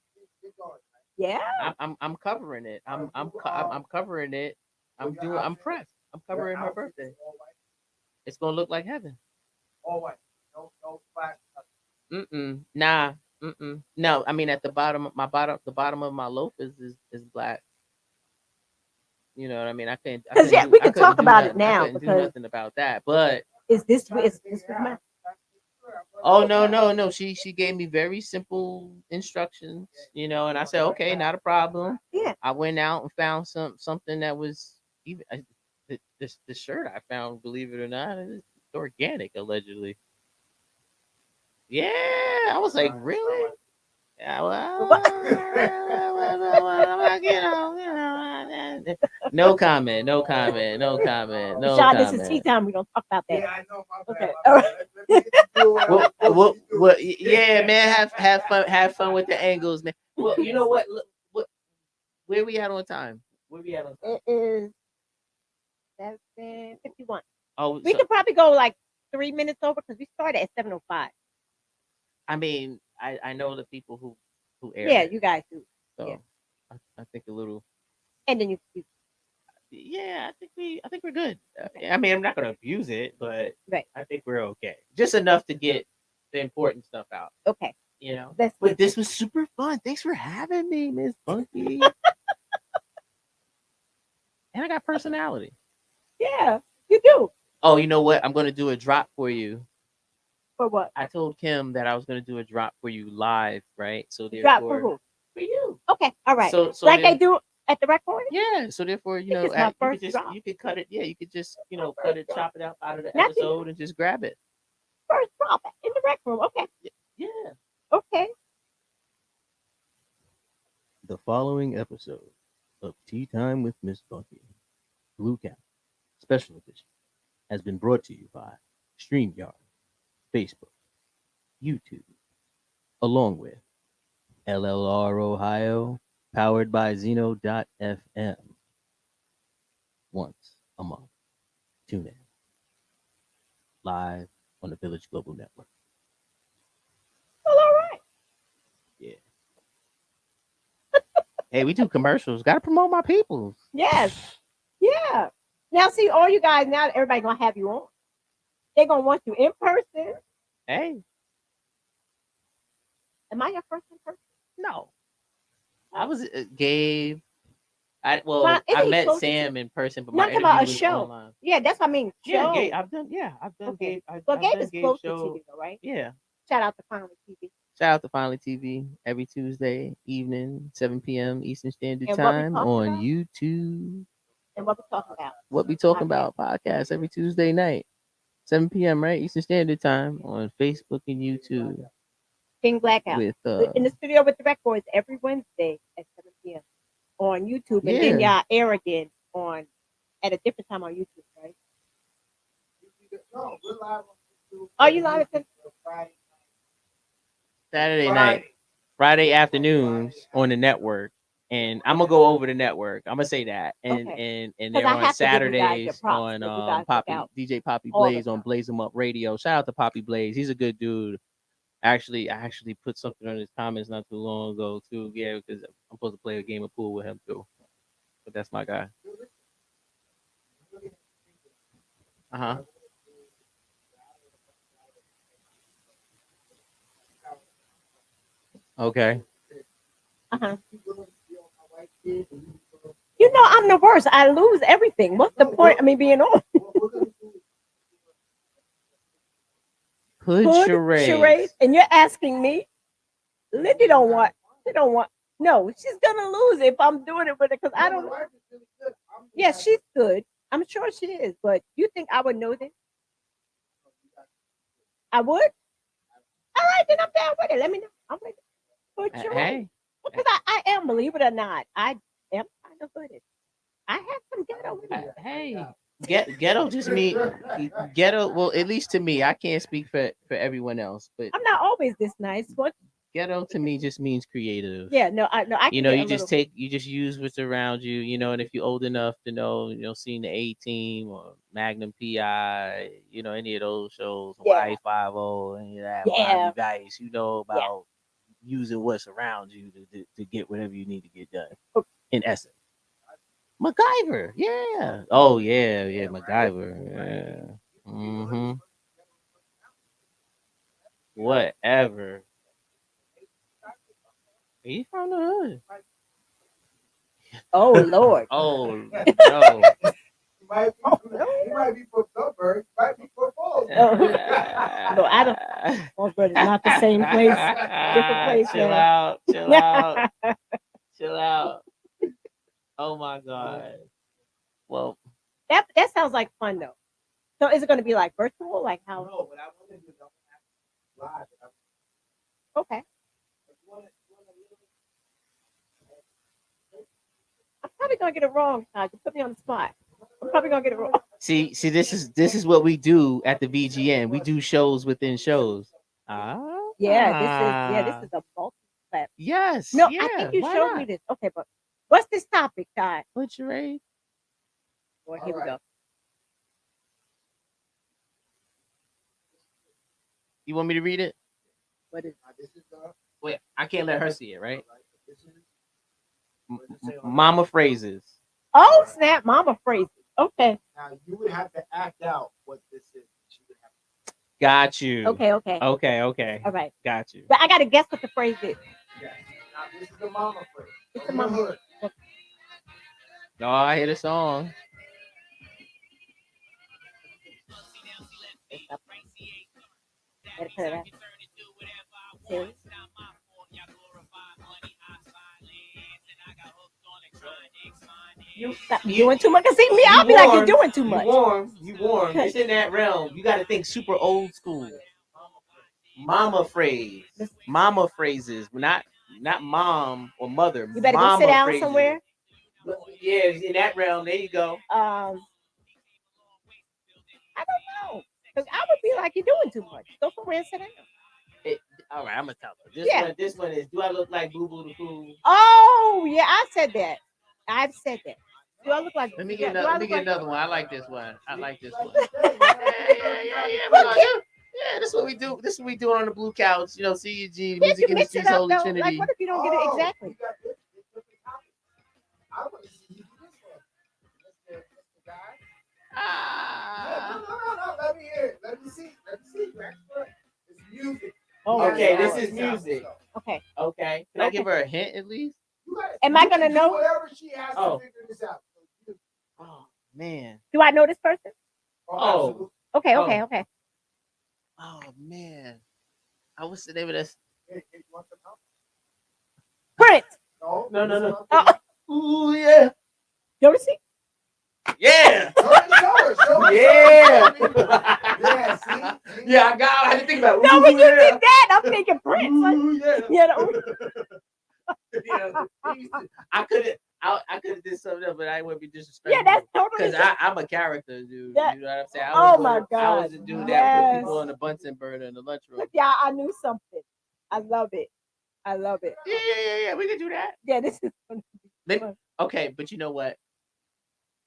Yeah. I'm covering it. I'm covering it. I'm pressed. I'm covering her birthday. It's gonna look like heaven. All white. No black. Nah. No, I mean at the bottom, the bottom of my loaf is black. You know what I mean? I can't. I 'Cause, couldn't yeah, do. we I can couldn't talk do about it nothing. I now couldn't do because nothing about that. But is this my oh no. She gave me very simple instructions. You know, and I said okay, not a problem. yeah. I went out and found something that was even the shirt I found. Believe it or not, it's organic allegedly. Yeah, I was like, really? Yeah, well, no comment, no comment, no comment, no Rashad, this is tea comment. time. We don't talk about that. Yeah, I know. My bad. Okay. My All bad. right. Let me get you doing what I'm supposed to do. Yeah, man, have fun with the angles, man. Well, you know what? Look, what? Where we at on time? Where we at on time? It is 7:51. Oh, We so, could probably go like 3 minutes over because we started at 7:05. I mean, I know the people who air. Yeah, it, you guys do. so yeah. I think a little. And then you Yeah, I think we're good. I mean, I'm not gonna abuse it, but right. I think we're okay. Just enough to get the important stuff out. Okay. You know. That's But this was super fun. Thanks for having me, Miss Bunky. And I got personality. yeah, you do. Oh, you know what? I'm gonna do a drop for you. For what? I told Kim that I was gonna do a drop for you live, right? So Drop for therefore, who? for you. Okay. All right. So like then- they do at the record? Yeah. So therefore, you know, This is my you first could drop. you could cut it. Yeah, you could just cut it, chop it out of the Not episode, and just grab it. First drop in the rec room. Okay. Yeah. Okay. The following episode of Tea Time with Miss Bunky, Blue Cap, Special Edition, has been brought to you by StreamYard, Facebook, YouTube, along with LLR Ohio, powered by Zeno.fm. Once a month. Tune in. Live on the Village Global Network. Well, all right. Yeah. Hey, we do commercials. Gotta promote my peoples. Yes. Yeah. Now, see, all you guys, now everybody going to have you on. They're going to want you in person. Hey, Am I your first in person? no. I was Gabe. I Isn't I he met close to Sam in person, but No, my I'm talking about a interview was show. online. Yeah, that's what I mean. Yeah, Show. Gabe, I've done Okay. Gabe. I've Well, Gabe done is Gabe close show. to TV, though, right? Yeah. Shout out to Finally TV. Shout out to Finally TV every Tuesday evening, 7 p.m. Eastern Standard And what we Time talking on about? YouTube. And what we talking about? What we talking about podcast every Tuesday night, 7 p.m. right Eastern Standard Time on Facebook and YouTube King Blackout. with In the studio with the records every Wednesday at 7 p.m. on YouTube. And then Yeah. y'all air again on at a different time on YouTube, right? No, we're live on YouTube. Are you live at Friday Saturday night, Friday afternoons on the network. And I'm gonna go over the network. I'm gonna say that, and Okay. and 'Cause they're I on have to give you guys your Saturdays props, on 'cause you guys look Poppy out DJ Poppy all the Blaze on time. Blaze 'em Up Radio. Shout out to Poppy Blaze. He's a good dude. Actually, I actually put something on his comments not too long ago too. Yeah, because I'm supposed to play a game of pool with him too. But that's my guy. Uh-huh. Okay. Uh-huh. You know I'm the worst. I lose everything. What's the point of me being on? Hood Hood charades. charades, and you're asking me. Lindy don't want. She don't want. No, she's gonna lose if I'm doing it with her because I don't. Yes, she's good. I'm sure she is. But you think I would know this? I would. All right, then I'm down with it. Let me know. I'm with it. Hood charades. Hey, Because I am, believe it or not, I am kind of hooded. I have some ghetto in me. hey. Ghetto just mean ghetto. Well, at least to me, I can't speak for everyone else, but I'm not always this nice. What? ghetto to me just means creative. Yeah, no, I You can know, get you a just little- you just use what's around you, and if you're old enough to know, seeing the A Team or Magnum PI, any of those shows, Yeah. Y50, any of that, Yeah. Miami Vice, about using what's around you to get whatever you need to get done. Okay. In essence, MacGyver, yeah. Oh yeah, MacGyver, yeah. Mm-hmm. Whatever. He's from the hood. Oh Lord. Oh no. He might be from Suburb. He might be from Falls. Oh. No, I don't. Walsburg is not the same place. Different place Chill now. out. Chill out. Chill out. Oh my god. Well, That sounds like fun though. So is it going to be like virtual? Like how? No, but I want to do the live. Okay. I'm probably going to get it wrong, Todd. You put me on the spot. I'm probably going to get it wrong. see, this is what we do at the VGN. We do shows within shows. Ah. Yeah, this is a multi-plat. Yes. No, Yeah. I think you why showed not? me this. Okay, but what's this topic, Todd? What's your age? Well, here we go. You want me to read it? What is This is Wait, I can't let her see it, right? This is Mama phrases. Oh, snap, mama phrases. Okay. now you would have to act out what this is. She would have Got you. Okay. Okay. All right. Got you. But I got to guess what the phrase is. to guess. Now this is the mama phrase. It's From the the mama. hood. Oh, I hear the song. Gotta cut it out. Serious? You stop doing too much. 'Cause see me, I'll be like, you're doing too much. You warm. It's in that realm. You got to think super old school. Mama phrase. Mama phrases. Not mom or mother. You better go mama sit down phrases. somewhere. Yeah, in that realm. There you go. I don't know. Because I would be like, you're doing too much. Go somewhere and sit down. All right, I'm gonna tell her. Yeah. This one is. Do I look like Boo Boo the Fool? Oh, yeah, I said that. I've said that. Do I look like? Let me yeah, get do another. I Let me look get like- another one. I like this one. I like this one. Yeah. Yeah, this is what we do. This is what we do on the blue couch. You know, CUG, the Can't Music you mix it Industry's up, Holy though? Trinity. Like, what if you don't get it exactly? You got this. I want to see you do this one. Mr. Guy. Ah. No. Let me hear it. Let me see. It's music. Oh, Okay, yeah. this is music. Okay. Okay. Can I give her a hint at least? Am I gonna do know? Whatever she has Oh. to figure this out. Oh man. Do I know this person? Oh. absolutely. Okay. Oh. Okay. Oh man. I was the name of this. Hey, you want the number? Prince. No. Ooh yeah. Jodeci. Yeah. Show her. Yeah. Yeah, see? Yeah, I had to think about it. No, Ooh, when you yeah. did that, I'm thinking Prince. Like, Ooh, yeah. you know, I could have did something else, but I wouldn't be disrespectful. yeah, that's totally. Because I'm a character, dude. That- You know what I'm saying? Oh, my I was God. the dude that put Yes. people on the Bunsen burner in the lunchroom. Look, yeah, I knew something. I love it. Yeah. We can do that. Yeah, this is gonna be Maybe- fun. Okay, but you know what?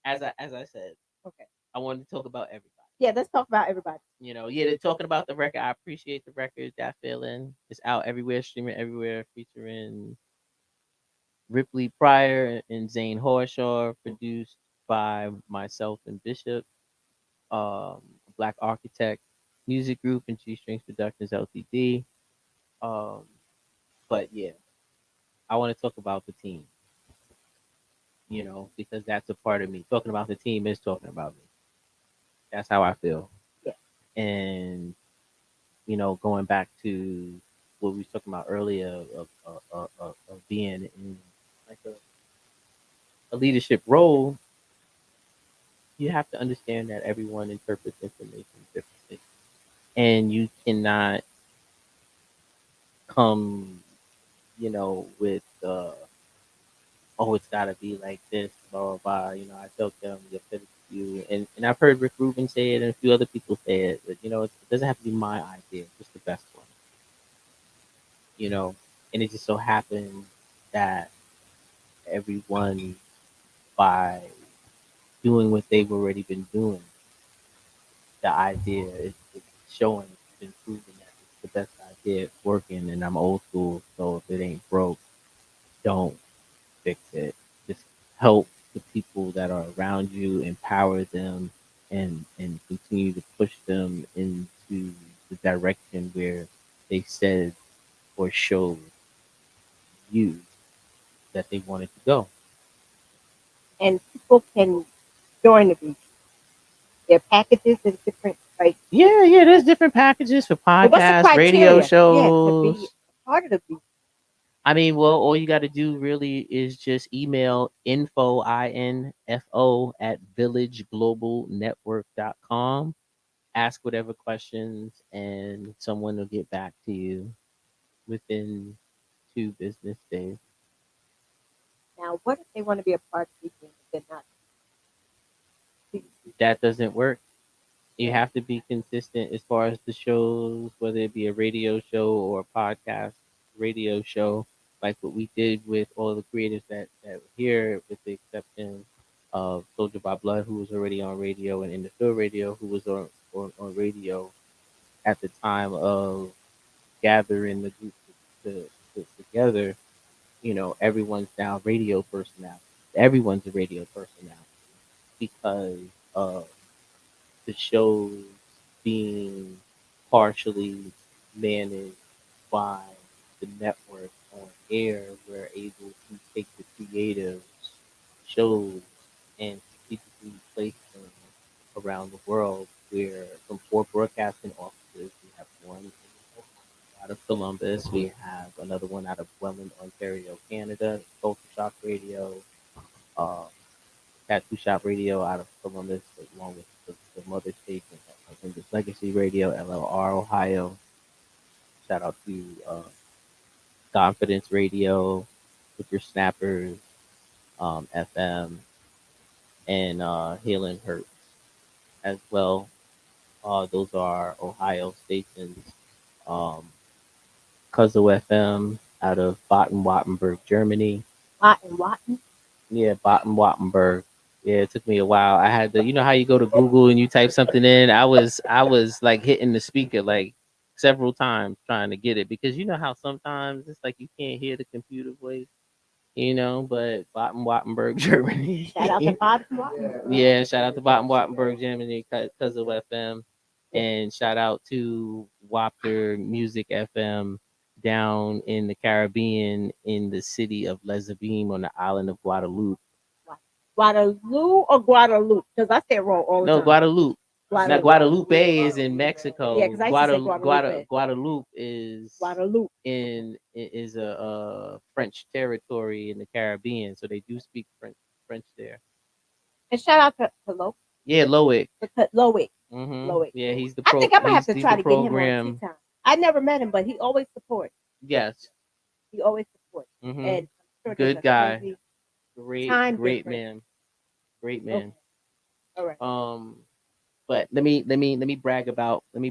As I said, Okay. I wanted to talk about everybody. Yeah, let's talk about everybody. You know, yeah, they're talking about the record. I appreciate the record. That feeling. It's out everywhere, streaming everywhere, featuring Ripley Pryor and Zane Horshaw, produced by myself and Bishop, Black Architect Music Group and G Strings Productions Ltd. But yeah, I want to talk about the team. You know, because that's a part of me. Talking about the team is talking about me. That's how I feel. Yeah. And you know, going back to what we were talking about earlier of being in like a leadership role, you have to understand that everyone interprets information differently, and you cannot come, you know, with oh, it's got to be like this, blah blah blah. You know, I tell them the fit you, and I've heard Rick Rubin say it, and a few other people say it, but you know, it doesn't have to be my idea, just the best one. You know, and it just so happened that everyone, by doing what they've already been doing, the idea is showing, it's been proven that it's the best idea, it's working, and I'm old school, so if it ain't broke, don't fix it. Just help the people that are around you, empower them, and continue to push them into the direction where they said or showed you that they wanted to go. And people can join the beach. Their packages is different, right? Yeah, there's different packages for But what's the podcasts, radio criteria? Yeah, to be shows. part of the beach. I mean, well, all you got to do really is just email info at villageglobalnetwork.com. Ask whatever questions, and someone will get back to you within 2 business days. Now, what if they want to be a part of the beach but they're not? That doesn't work. You Yeah. have to be consistent as far as the shows, whether it be a radio show or a podcast radio show, like what we did with all the creators that were here, with the exception of Soldier by Blood, who was already on radio, and In the Field Radio, who was on radio at the time of gathering the group together. Everyone's now radio personality. Everyone's a radio personality because of the shows being partially managed by the network on air. We're able to take the creative shows and strategically place them around the world. Where from 4 broadcasting offices, we have one out of Columbus, we have another one out of Welland, Ontario, Canada, Culture Shock Radio, uh, Tattoo Shop Radio out of Columbus, along with the mother station, English Legacy Radio, LLR, Ohio. Shout out to Confidence Radio with your snappers, FM, and Healing Hurts as well. Those are Ohio stations. Um, Kuzo FM out of Baden-Württemberg, Germany. Watton. Yeah, Baden-Württemberg. Yeah, it took me a while. I had to, how you go to Google and you type something in. I was like hitting the speaker like several times trying to get it, because you know how sometimes it's like you can't hear the computer voice, but Baden-Württemberg, Germany. Shout out to Watton. Yeah, shout out to Baden-Württemberg, Germany, because of FM, and shout out to Wapter Music FM down in the Caribbean, in the city of Lesabim on the island of Guadeloupe. Guadalupe or Guadalupe? Because I say it wrong all the No, time. Guadeloupe. Now Guadalupe. Guadalupe is in Mexico. Yeah, 'cause I used to say Guadalupe. Guadeloupe is Guadalupe. is a French territory in the Caribbean, so they do speak French there. And shout out to Yeah, Loic. Loic. Mm-hmm. Loic. Yeah, he's the I pro. think I'm gonna have to he's try the to get him on program. tea time. I never met him, but he always supports. Yes. He always supports. Mm-hmm. And I'm sure Good there's a guy. crazy Great, time great difference. man. Great man. All right. But let me brag about my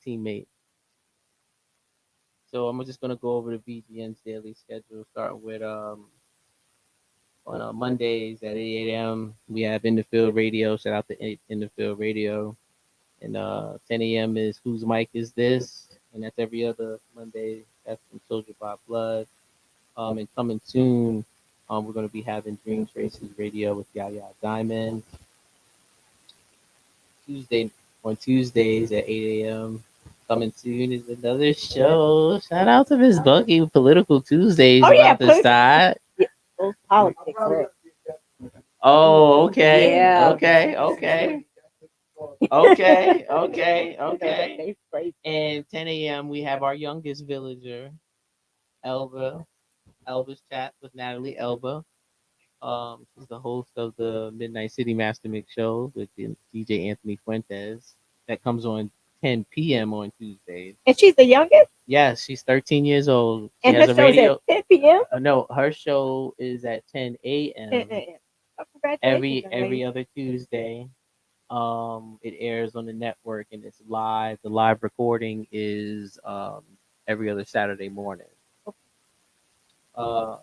teammate. So I'm just gonna go over the VGN's daily schedule, starting with on Mondays at 8 a.m. we have In the Field Radio. Shout out to In the Field Radio. And 10 a.m. is Whose Mic Is This? And that's every other Monday. That's from Soldier by Blood. And coming soon, we're going to be having Dream Traces Radio with Yaya Diamond. On Tuesdays at 8 a.m. Coming soon is another show. Shout out to Miss Bucky with Political Tuesdays about to start. Yeah, those politics. Right? Oh, okay. Yeah. Okay. And 10 a.m. we have our youngest villager, Elba's Chat with Natalie Elba. She's the host of the Midnight City Master Mix show with DJ Anthony Fuentes. That comes on 10 p.m. on Tuesdays. And she's the youngest? Yes, she's 13 years old. She and has her a show's radio. at 10 p.m.? No, her show is at 10 a.m. 10 a.m. Oh, congratulations, every other Tuesday. It airs on the network and it's live. The live recording is every other Saturday morning. And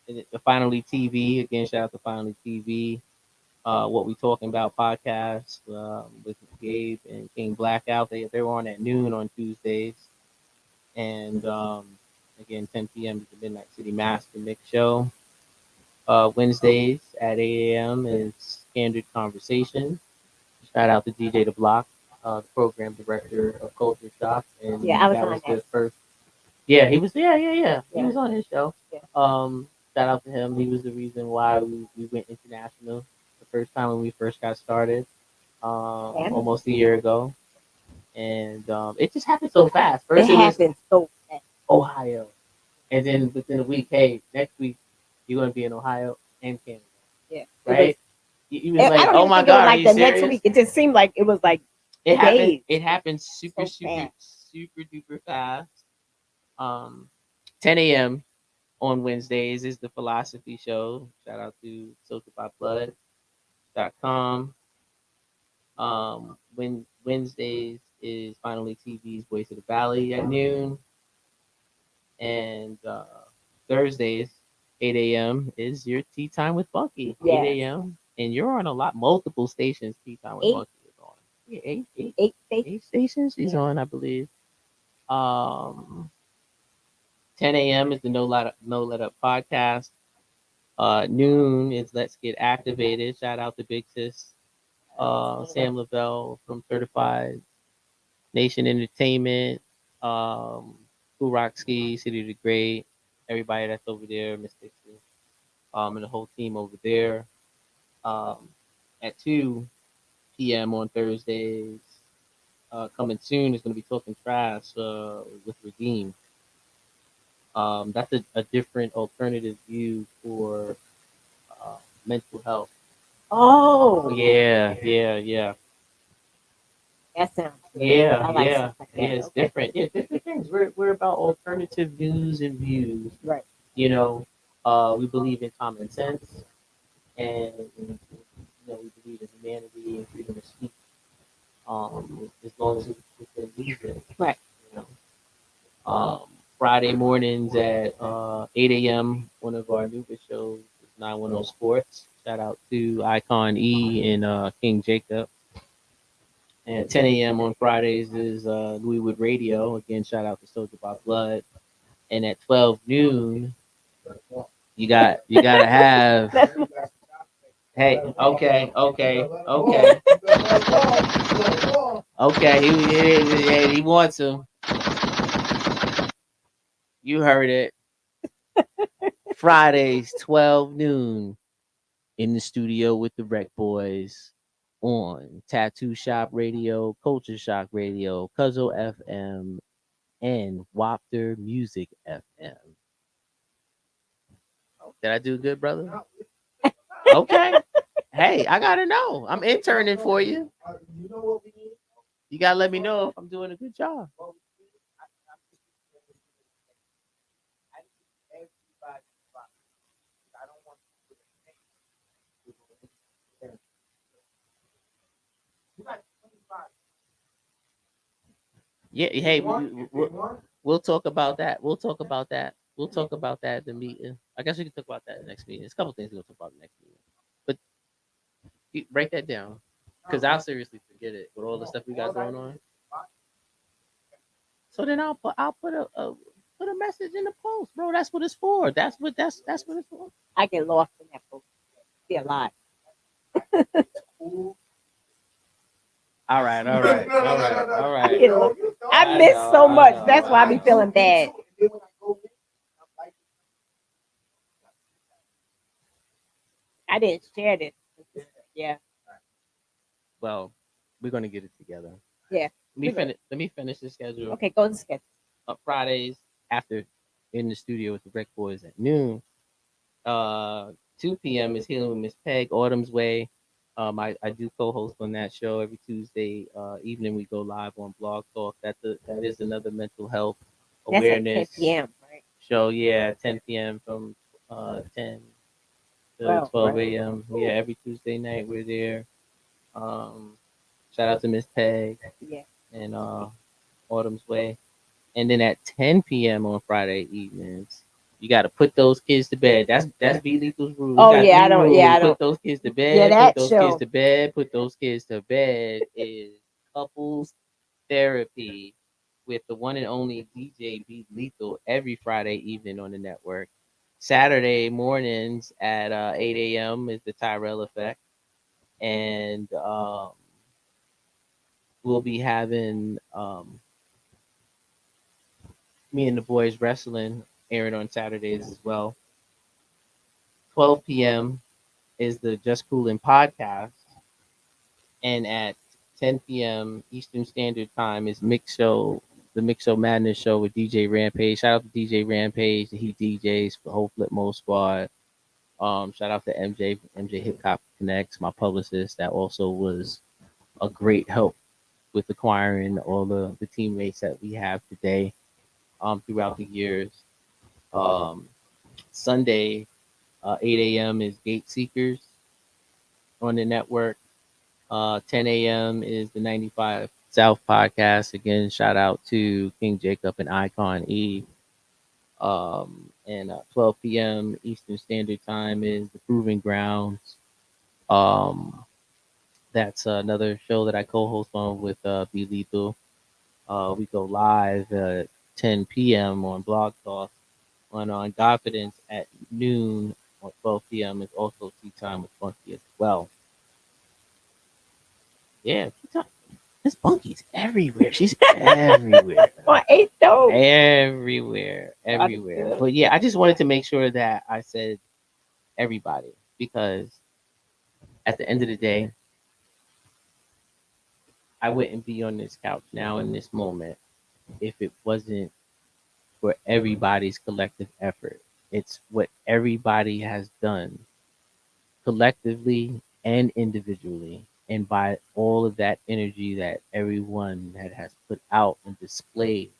the Finally TV, again, shout out to Finally TV. What We Talking About podcast with Gabe and King Blackout. They're on at noon on Tuesdays. And again, 10 p.m. is the Midnight City Master Mix show. Wednesdays at 8 a.m. is Standard Conversation. Shout out to DJ The Block, the program director of Culture Shock, and Yeah, I was that on was that. the first. Yeah, he was. Yeah. He Yeah. was on his show. Yeah. Shout out to him. He was the reason why we went international the first time when we first got started, Yeah. almost a year ago, and it just happened so fast. It First, it was happened so fast. Ohio, and then within a week, hey, next week you're gonna be in Ohio and Canada, Yeah. right? You was I like, don't oh even my think it was god, are like you the next serious? week. It just seemed like it was like It happened. days. It happened super, So super, fast. super duper fast. 10 a.m. on Wednesdays is the philosophy show. Shout out to socialbyblood.com. When Wednesdays is finally TV's Voice of the Valley at noon, and Thursdays 8 a.m. is your tea time with Funky. Yes. 8 a.m. and you're on a lot multiple stations. Tea time with Eight. Funky is on. Yeah, eight 8 stations. stations. He's Yeah. on, I believe. Um, 10 a.m. is the No Let Up podcast. Noon is Let's Get Activated. Shout out to Big Sis, Sam Lavelle from Certified Nation Entertainment, Cool Rock Ski, City of the Great, everybody that's over there, Miss Dixon, and the whole team over there. Um, at 2 p.m. on Thursdays, coming soon is going to be Talking Trash with Redeem. That's a different alternative view for mental health. Oh, Yeah. that sounds good. Yeah, I like yeah, stuff like that. yeah. It's Okay. different. Yeah, different things. We're about alternative news and views. Right. You know, we believe in common sense, and we believe in humanity and freedom of speech. As long as we can use it. Right. You know, Friday mornings at 8 a.m. One of our newest shows is 910 Sports. Shout out to Icon E and King Jacob. And 10 a.m. on Fridays is Louiswood Radio. Again, shout out to Soldier by Blood. And at 12 noon, you gotta have. Hey, okay. He wants him. You heard it. Fridays 12 noon in the studio with the Rec Boys on Tattoo Shop Radio, Culture Shock Radio, Cuzzo FM, and Wapter Music FM. Did I do good, brother? Okay. Hey, I gotta know. I'm interning for you. You know what we need? You gotta let me know if I'm doing a good job. I need everybody to rock. I don't want to do it. You got 25. Yeah. Hey, One, one. we'll talk about that. We'll talk about that. We'll talk about that at the meeting. I guess we can talk about that in the next meeting. There's a couple things we'll talk about in the next meeting. But break that down, because I'll seriously forget it with all the stuff we got going on. So then I'll put a message in the post, bro. That's what it's for. That's what it's for. I get lost in that book. See a lot. All right. I get lost. I miss so much. That's why I be feeling bad. I didn't share this. Yeah. Well, we're gonna get it together. Yeah. Let me finish the schedule. Okay, go to schedule. Fridays after in the studio with the Rec Boys at noon. 2 p.m. is Healing with Miss Peg, Autumn's Way. I do co-host on that show every Tuesday evening. We go live on Blog Talk. That is another mental health That's at awareness 10 p.m., right? show. Yeah, 10 p.m. from 10 to 12 a.m. Yeah, every Tuesday night we're there. Shout out to Miss Peg Yeah. and Autumn's Way. And then at 10 p.m. on Friday evenings, you got to put those kids to bed. That's B Lethal's rule. Oh yeah, I don't. Yeah, I don't. Put those kids to bed. Yeah, that put those show. kids to bed. Put those kids to bed is couples therapy with the one and only DJ B Lethal every Friday evening on the network. Saturday mornings at 8 a.m. is the Tyrell Effect, and we'll be having me and the boys wrestling airing on Saturdays as well. 12 p.m. is the Just Coolin podcast, and at 10 p.m. Eastern Standard Time is Mix Show, the Mix Show Madness Show with DJ Rampage. Shout out to DJ Rampage, he DJs for the whole Flip Mode squad. Shout out to MJ Hip Hop Connects, my publicist, that also was a great help with acquiring all the teammates that we have today throughout the years. Um, Sunday, 8 a.m. is Gate Seekers on the network. 10 a.m. is the 95 South podcast. Again, shout out to King Jacob and Icon E. And 12 p.m. Eastern Standard Time is the Proving Grounds. Um, that's another show that I co-host on with B Lethal. We go live 10 p.m. on Blog Talk. On Confidence at noon on 12 p.m. is also tea time with Funky as well. Yeah, tea time. This Funky's everywhere. She's everywhere. I ate those. Everywhere. But yeah, I just wanted to make sure that I said everybody because at the end of the day, I wouldn't be on this couch now in this moment if it wasn't for everybody's collective effort. It's what everybody has done collectively and individually. And by all of that energy that everyone that has put out and displayed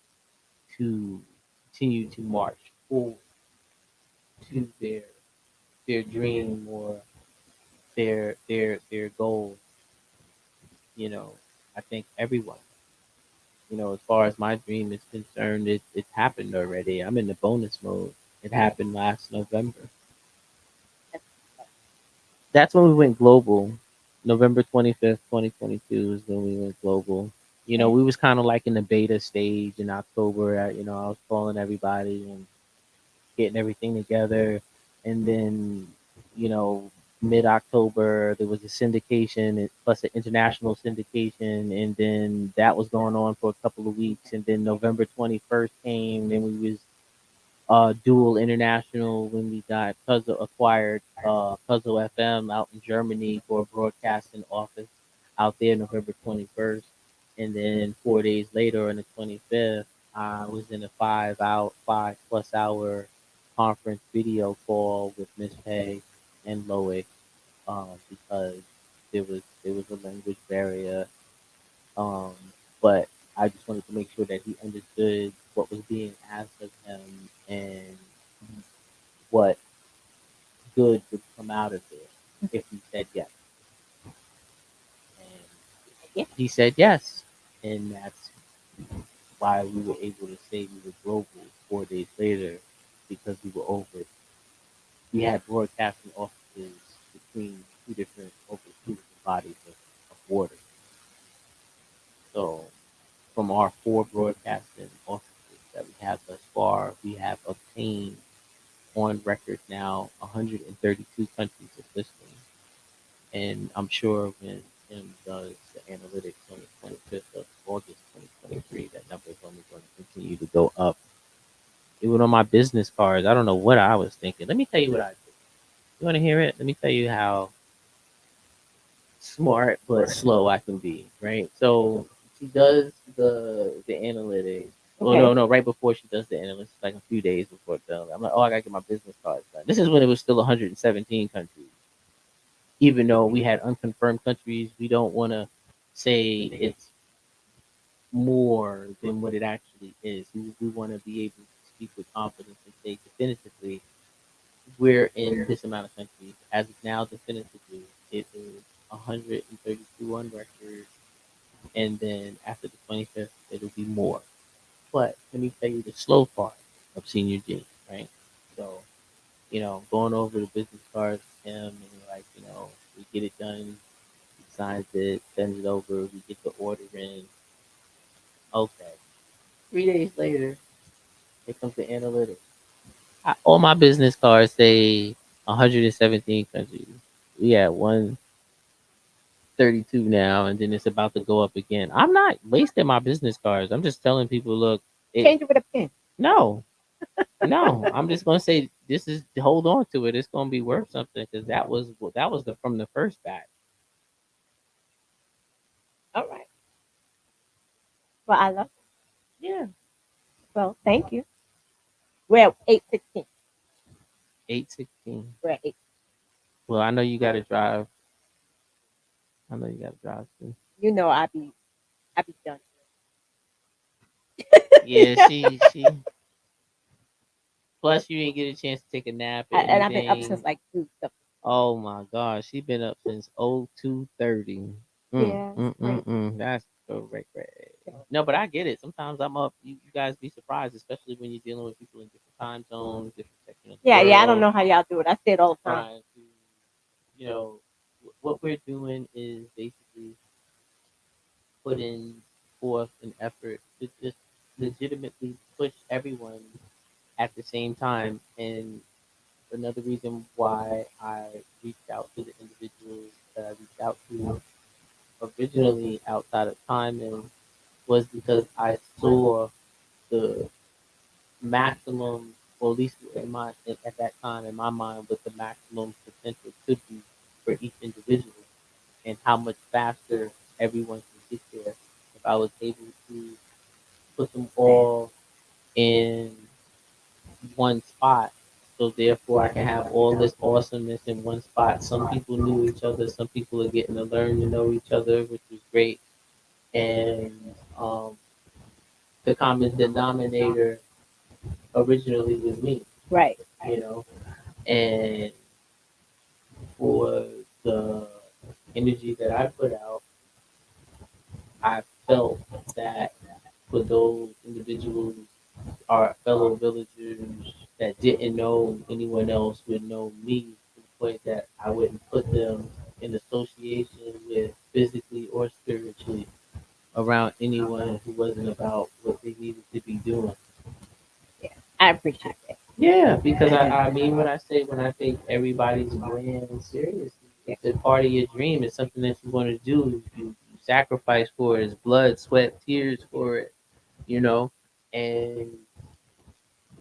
to continue to march forward to their dream or their goal, you know, I think everyone, as far as my dream is concerned, it's happened already. I'm in the bonus mode. It happened last November. That's when we went global. November 25th, 2022 is when we went global. We was kind of like in the beta stage in October. I was calling everybody and getting everything together. And then, you know, mid October, there was a syndication plus an international syndication. And then that was going on for a couple of weeks. And then November 21st came, and we was dual international when we got Puzzle acquired Puzzle FM out in Germany for a broadcasting office out there November 21st. And then 4 days later on the 25th, I was in a 5 plus hour conference video call with Miss Pay and Loic because there was a language barrier. Um, but I just wanted to make sure that he understood what was being asked of him and what good would come out of it if he said yes. And he said yes. And that's why we were able to say we were global 4 days later because we were over. We had broadcasting offices between over two different bodies of water. So from our four broadcasting offices that we have thus far, we have obtained on record now 132 countries of listening. And I'm sure when Tim does the analytics on the 25th of August 2023, that number is only going to continue to go up. Even on my business cards, I don't know what I was thinking. Let me tell you what I did. You want to hear it? Let me tell you how smart but slow I can be, right? So she does the analytics. Oh no, right before she does the analytics, like a few days before it's done. I'm like, oh, I gotta get my business cards done. This is when it was still 117 countries. Even though we had unconfirmed countries, we don't want to say it's more than what it actually is. We want to be able to speak with confidence and say definitively we're in this amount of countries. As of now, definitively, it is 132 on record, and then after the 25th, it'll be more. But let me tell you the slow part of Senior G, right? So, going over the business cards with him, and like, we get it done, he signs it, sends it over, we get the order in. Okay. 3 days later, here comes the analytics. All my business cards say 117 countries. We had 32 now, and then it's about to go up again. I'm not wasting my business cards. I'm just telling people, look, Change it with a pen. no, no. I'm just gonna say this is hold on to it. It's gonna be worth something because that was the from the first batch. All right. Well, I love it. Yeah, Well, thank you. We're at 8:16. 816. We're at 8. Well, I know you got to drive. I know you got to drive too. You know, I be done. Yeah, she. Plus, you didn't get a chance to take a nap or And I've been up since anything. like 2. So, Oh my gosh, she been up since 02:30. yeah, it's crazy. That's correct. No, but I get it. Sometimes I'm up. You guys be surprised, especially when you're dealing with people in different time zones, different section of the Yeah, yeah. I don't world. know how y'all do it. I say it all the time. Trying to, you know, what we're doing is basically putting forth an effort to just legitimately push everyone at the same time. And another reason why I reached out to the individuals that I reached out to originally outside of timing was because I saw the maximum, or at least at that time in my mind, what the maximum potential could be for each individual, and how much faster everyone can get there if I was able to put them all in one spot. So therefore, I can have all this awesomeness in one spot. Some people knew each other. Some people are getting to learn to know each other, which was great. And the common denominator originally was me, Right. you know. And for the energy that I put out, I felt that for those individuals, our fellow villagers that didn't know anyone else would know me to the point that I wouldn't put them in association with physically or spiritually around anyone who wasn't about what they needed to be doing. Yeah, I appreciate that. Yeah, because I mean what I say when I take everybody's brand seriously. It's a part of your dream. It's something that you want to do. You sacrifice for it. It's blood, sweat, tears for it, you know? And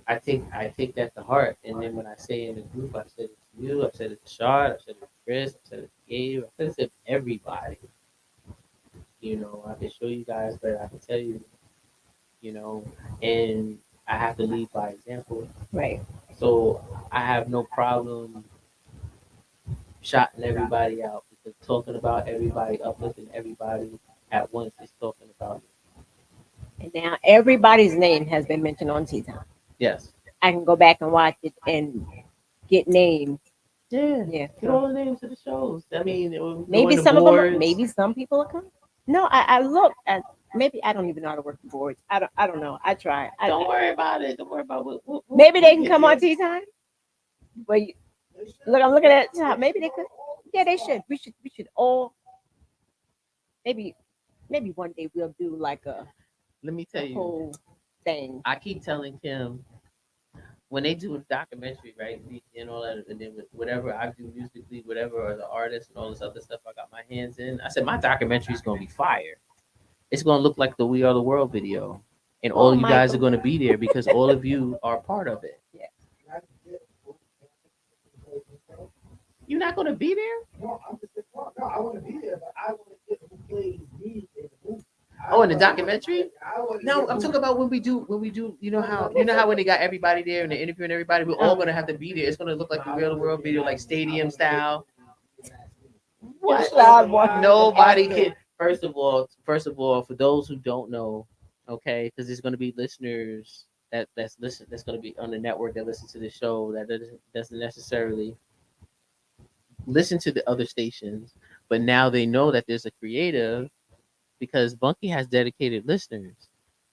I take that to heart. And then when I say in the group, I said it to you, I said it to Shard, I said it to Chris, I said it to Gabe, I said it to everybody. I can show you guys, but I can tell you, you know, and I have to lead by example. Right. So I have no problem shouting everybody out because talking about everybody, uplifting everybody at once is talking about it. And now everybody's name has been mentioned on Tea Time. Yes. I can go back and watch it and get names. Yeah. Yeah. Get all the names of the shows. I mean, doing Maybe the some of them. boards. Maybe some people are coming. No, I look at. Maybe I don't even know how to work the boards. I don't know. I try. Don't worry about it. Don't worry about what Maybe they can get come on there. Tea Time. Well, look, I'm looking at the top. Maybe they could. Yeah, they should. We should all. Maybe one day we'll do like Let me tell a you, whole thing. I keep telling Kim when they do a documentary, right? And all that, and then whatever I do musically, whatever, or the artist and all this other stuff I got my hands in. I said my documentary is gonna be fire. It's gonna look like the We Are the World video, and all Oh, you guys are Michael. gonna be there because all of you are part of it. Yeah. You're not gonna be there? No, I'm just no, I want to be there, but I want to get who plays me in the movie. Oh, in the documentary? I wanna No, get I'm who- talking about when we do. You know how when they got everybody there and they're interviewing everybody, we're all gonna have to be there. It's gonna look like the real world video, like stadium style. What? God, what? Nobody can. First of all, for those who don't know, okay, because there's gonna be listeners that's gonna be on the network that listen to the show that doesn't necessarily listen to the other stations, but now they know that there's a creative because Bunky has dedicated listeners.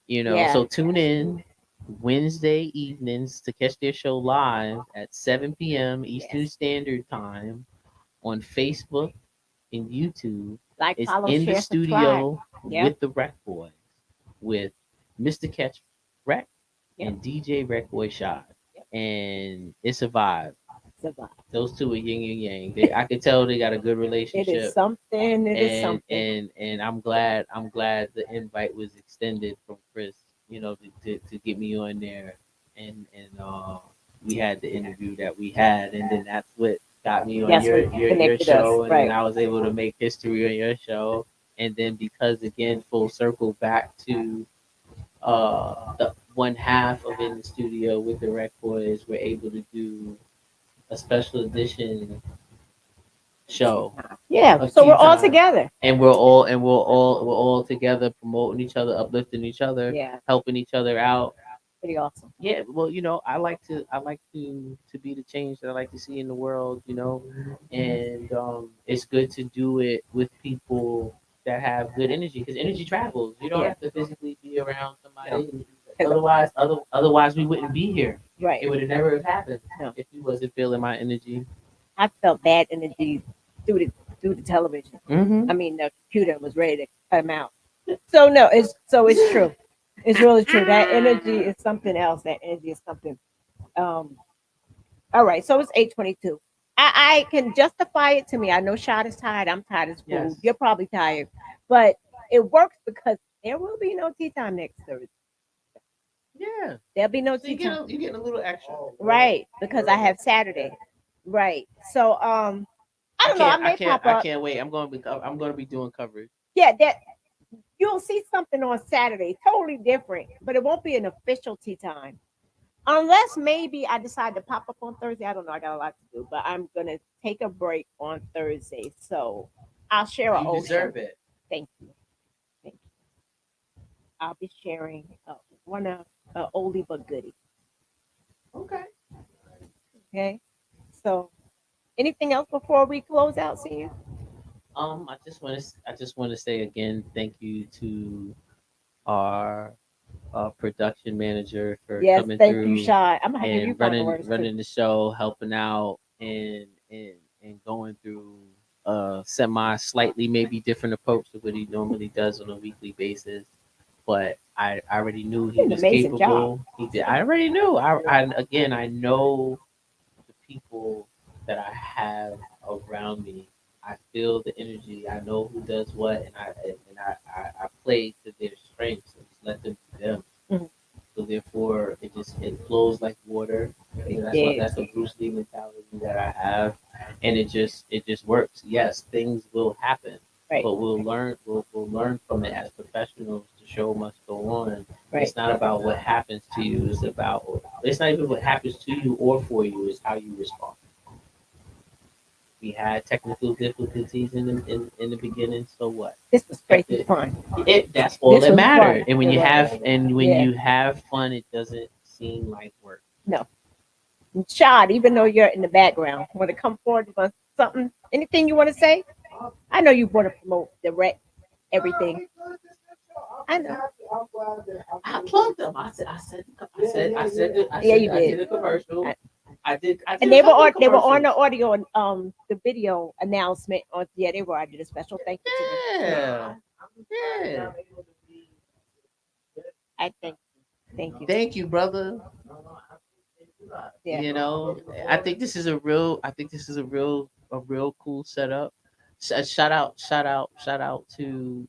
Yeah. So tune in Wednesday evenings to catch their show live at 7 p.m. Eastern Yes. Standard Time on Facebook and YouTube. Like, It's follow, in the share, subscribe. studio Yep. with the Rec Boys, with Mr. Catch Rec Yep. and DJ Rec Boy Shot. Yep. And it's a vibe. survive. Those two are yin and yang. I could tell they got a good It relationship. is something. It is and something. and I'm glad the invite was extended from Chris, to get me on there, and we had the interview that we had, and then that's what got me on That's your what your connected us, show, and right? then I was able to make history on your show, and then because again full circle back to the one half of In the Studio with the Rec Boys, we're able to do a special edition show Yeah. of So tea we're all time, together. and we're all together promoting each other, uplifting each other, Yeah. helping each other out. Pretty awesome. Yeah, well, I like to be the change that I like to see in the world, and it's good to do it with people that have good energy, because energy travels. You don't Yeah. have to physically be around somebody. 'Cause- Otherwise, we wouldn't be here. Right. It would have never have happened No. if you wasn't feeling my energy. I felt bad energy through the television. Mm-hmm. I mean, the computer was ready to come out. So no, it's true. It's really true. That energy is something else. That energy is something. Um. All right. So it's 8:22. I can justify it to me. I know Shad is tired. I'm tired as food. Yes. You're probably tired, but it works because there will be no tea time next Thursday. Yeah. There'll be no So you tea time. you getting a little extra. Right, because I have Saturday. Right. So I don't know, I may pop I up. can't wait. I'm going to be doing coverage. Yeah, that you'll see something on Saturday, totally different, but it won't be an official tea time. Unless maybe I decide to pop up on Thursday. I don't know, I got a lot to do, but I'm gonna take a break on Thursday. So I'll share an You old deserve show. it. Thank you. Thank you. I'll be sharing one of oldie but goodie. Okay. Okay. So anything else before we close out, senior? I just want to say again, thank you to our production manager for Yes, coming thank you, through Shy. I'm gonna have to give you and final running words too. running the show, helping out, and going through semi slightly maybe different approach to what he normally does on a weekly basis. But I already knew he Did an was amazing job. capable. He did. I already knew. I know the people that I have around me. I feel the energy. I know who does what, and I play to their strengths and just let them do them. Mhm. So therefore, it flows like water. That's the Bruce Lee mentality that I have, and it just works. Yes, things will happen, Right, but we'll learn from it as professionals. The show must go on. right. It's not about what happens to you. It's not even what happens to you or for you. It's how you respond. We had technical difficulties in the beginning. So what? This was crazy fun. That's all This that was mattered. fun. And when It you was. have Yeah. you have fun, it doesn't seem like work. No. Shad, even though you're in the background, want to come forward with something? Anything you want to say? I know you want to promote the rec, everything. I know. I plugged them. Yeah, you I did did. a commercial. I- I did. And they were on the audio and the video announcement on. Yeah, they were. I did a special thank you to them. Yeah. Yeah. I thank you. Thank you, brother. Yeah. I think this is a real cool setup. Shout out to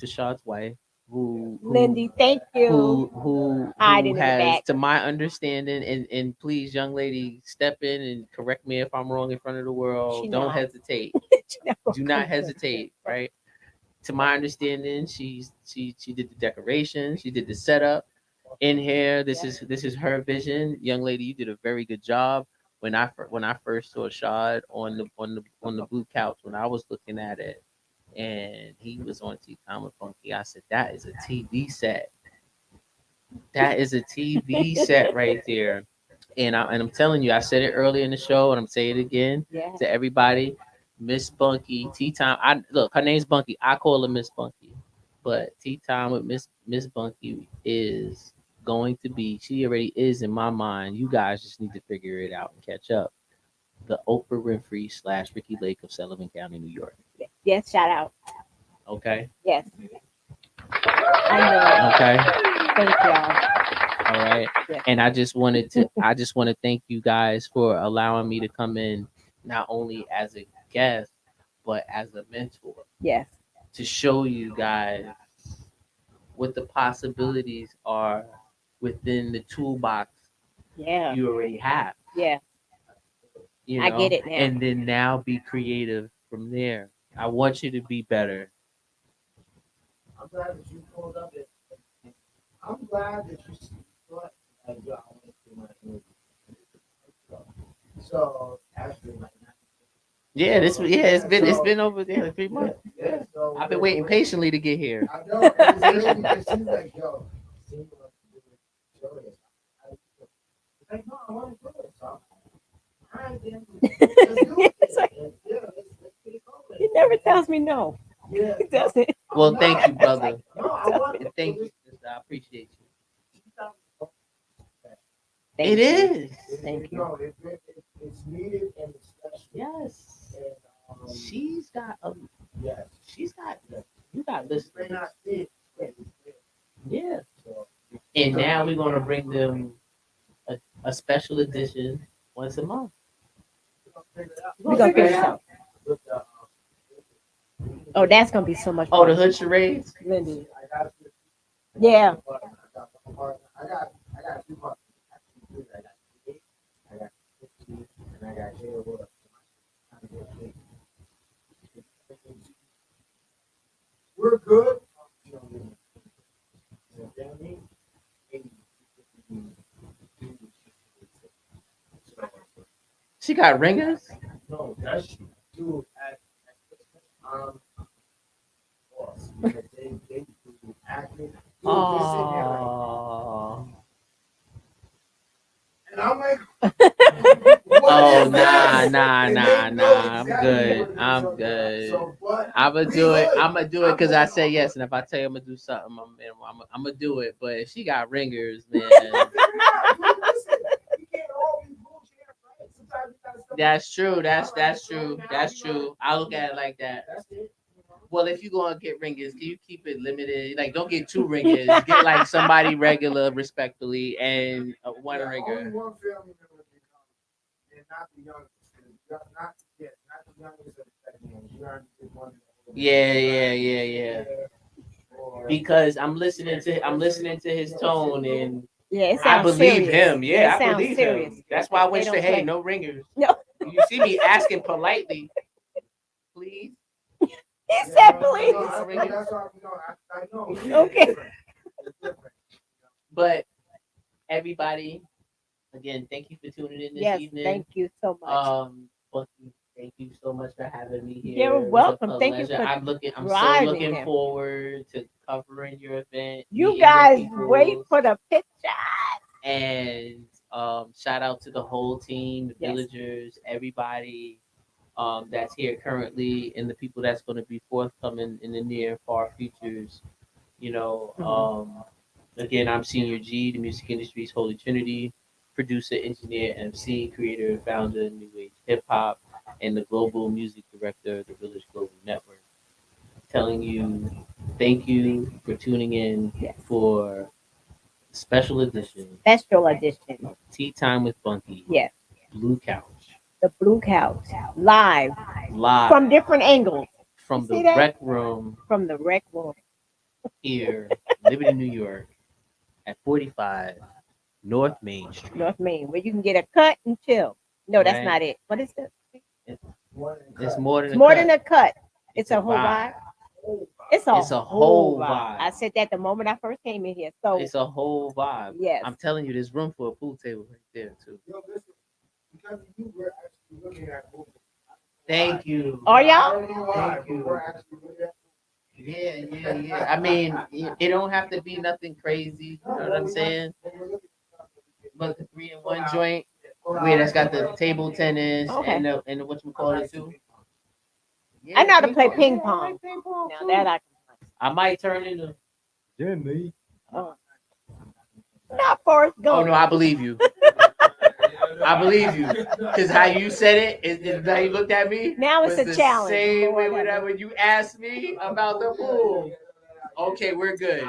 Shad's wife, Lindy, thank you. who Hiding in the has, back. to my understanding, and please, young lady, step in and correct me if I'm wrong in front of the world. She Don't not. hesitate. She never Do not comes. hesitate. Right. To my understanding, she did the decoration. She did the setup in here. This is her vision. Young lady, you did a very good job. When I first saw Shad on the blue couch, when I was looking at it, and he was on Tea Time with Funky, I said, that is a TV set. That is a TV set right there. And I'm telling you, I said it earlier in the show, and I'm saying it again Yeah. to everybody. Miss Bunky, Tea Time. I look, her name's Bunky. I call her Miss Bunky, but Tea Time with Miss Bunky is going to be. She already is in my mind. You guys just need to figure it out and catch up. The Oprah Winfrey / Ricky Lake of Sullivan County, New York. Yes, shout out. Okay. Yes. I know. Okay. Thank y'all. All right. Yeah. And I just want to thank you guys for allowing me to come in not only as a guest but as a mentor Yes. to show you guys what the possibilities are within the toolbox Yeah. you already have. Yeah. You I know, get it now. and then now be creative from there. I want you to be better. I'm glad that you pulled up it. I'm glad that you thought like, yo, I want to do my movie. So actually, like, Yeah, it's been over there 3 months. yeah. So I've been waiting patiently to get here. I know it's really because she's like, yo, see what to do with show this. It's like, no, I want to do it. So, all right, then let's do it. It's like, Yeah, let's get it going. he never tells me no. Yeah. He doesn't. Well, thank you, brother. No, I want And thank you, sister. I appreciate you. Thank It you. is. Thank you. No, it's needed and it's special. Yes. And, She's got yes. you got You may listeners. not see it, but it's there. Yeah. So, And now we're gonna bring them a special edition once a month. we're gonna figure it out. We're gonna figure it out. With the, Oh, that's gonna be so much Oh, the fun. hood charades. Lindy. I got you. Yeah. I got two partners. I got 8, I got 15, and I got J.O. We're good. She got ringers. No, that's dude at boss. They do acting. Dude, Oh. and I'm like, Oh, nah. I'm good. I'm good. I'm gonna do it because I say yes, and if I tell you I'm gonna do something, I'm gonna do it. But if she got ringers, man, that's true. That's true. I look at it like that. Well, if you gonna get ringers, can you keep it limited? Like, don't get 2 ringers. Get like somebody regular, respectfully, and one Only ringer. one family member can come, and not the youngest. Not the youngest of the second. You are just one. Yeah. Because I'm listening to his tone, and Yeah, it I sounds believe serious. him. Yeah, it I sounds believe serious. him. That's why I went They straight. don't Hey, play. no ringers. No. You see me asking politely, please. He said, please. That's all, I know. Okay. It's different. But everybody, again, thank you for tuning in this Yes, evening. thank you so much. Bucky, thank you so much for having me here. You're It was a welcome. Thank you pleasure. for I'm so driving looking him. forward to covering your event. You meeting guys your peoples. wait for the picture. And shout out to the whole team, the Yes. villagers, everybody that's here currently, and the people that's going to be forthcoming in the near and far futures. You know, again, I'm Senior G, the music industry's holy trinity, producer, engineer, MC, creator, and founder of New Age Hip Hop, and the global music director of the Village Global Network. Telling you, thank you for tuning in Yes. for special edition Special edition. of Tea Time with Bunky. Yes. Blue Couch. The Blue Couch. Live. Live From different angles. from You the see that? rec room From the rec room. here, Liberty, New York, at 45 North Main Street. North Main, where you can get a cut and chill. No, that's Right. not it. What is it? It's more than It's a more cut. than a cut. It's a whole vibe. It's a whole vibe. I said that the moment I first came in here. So It's a whole vibe. yes. I'm telling you, there's room for a pool table right there too. Yo, listen, because you were actually looking at movies. Thank you. Are I y'all? don't know why, Thank you. but we're actually looking at Yeah. I mean, it don't have to be nothing crazy. You know what I'm saying? But the 3-in-1 joint, where that's got the table tennis Okay. and the whatchamacallit too. Yeah, I know how to play ping yeah, I pong. like ping pong Now too. that I can play. I might turn into. Oh. Not Forrest Gump. Oh no, I believe you. I believe you, because how you said it, how you looked at me. Now it's was a the challenge. Same way Lord have when you asked me about the pool. Okay, we're good.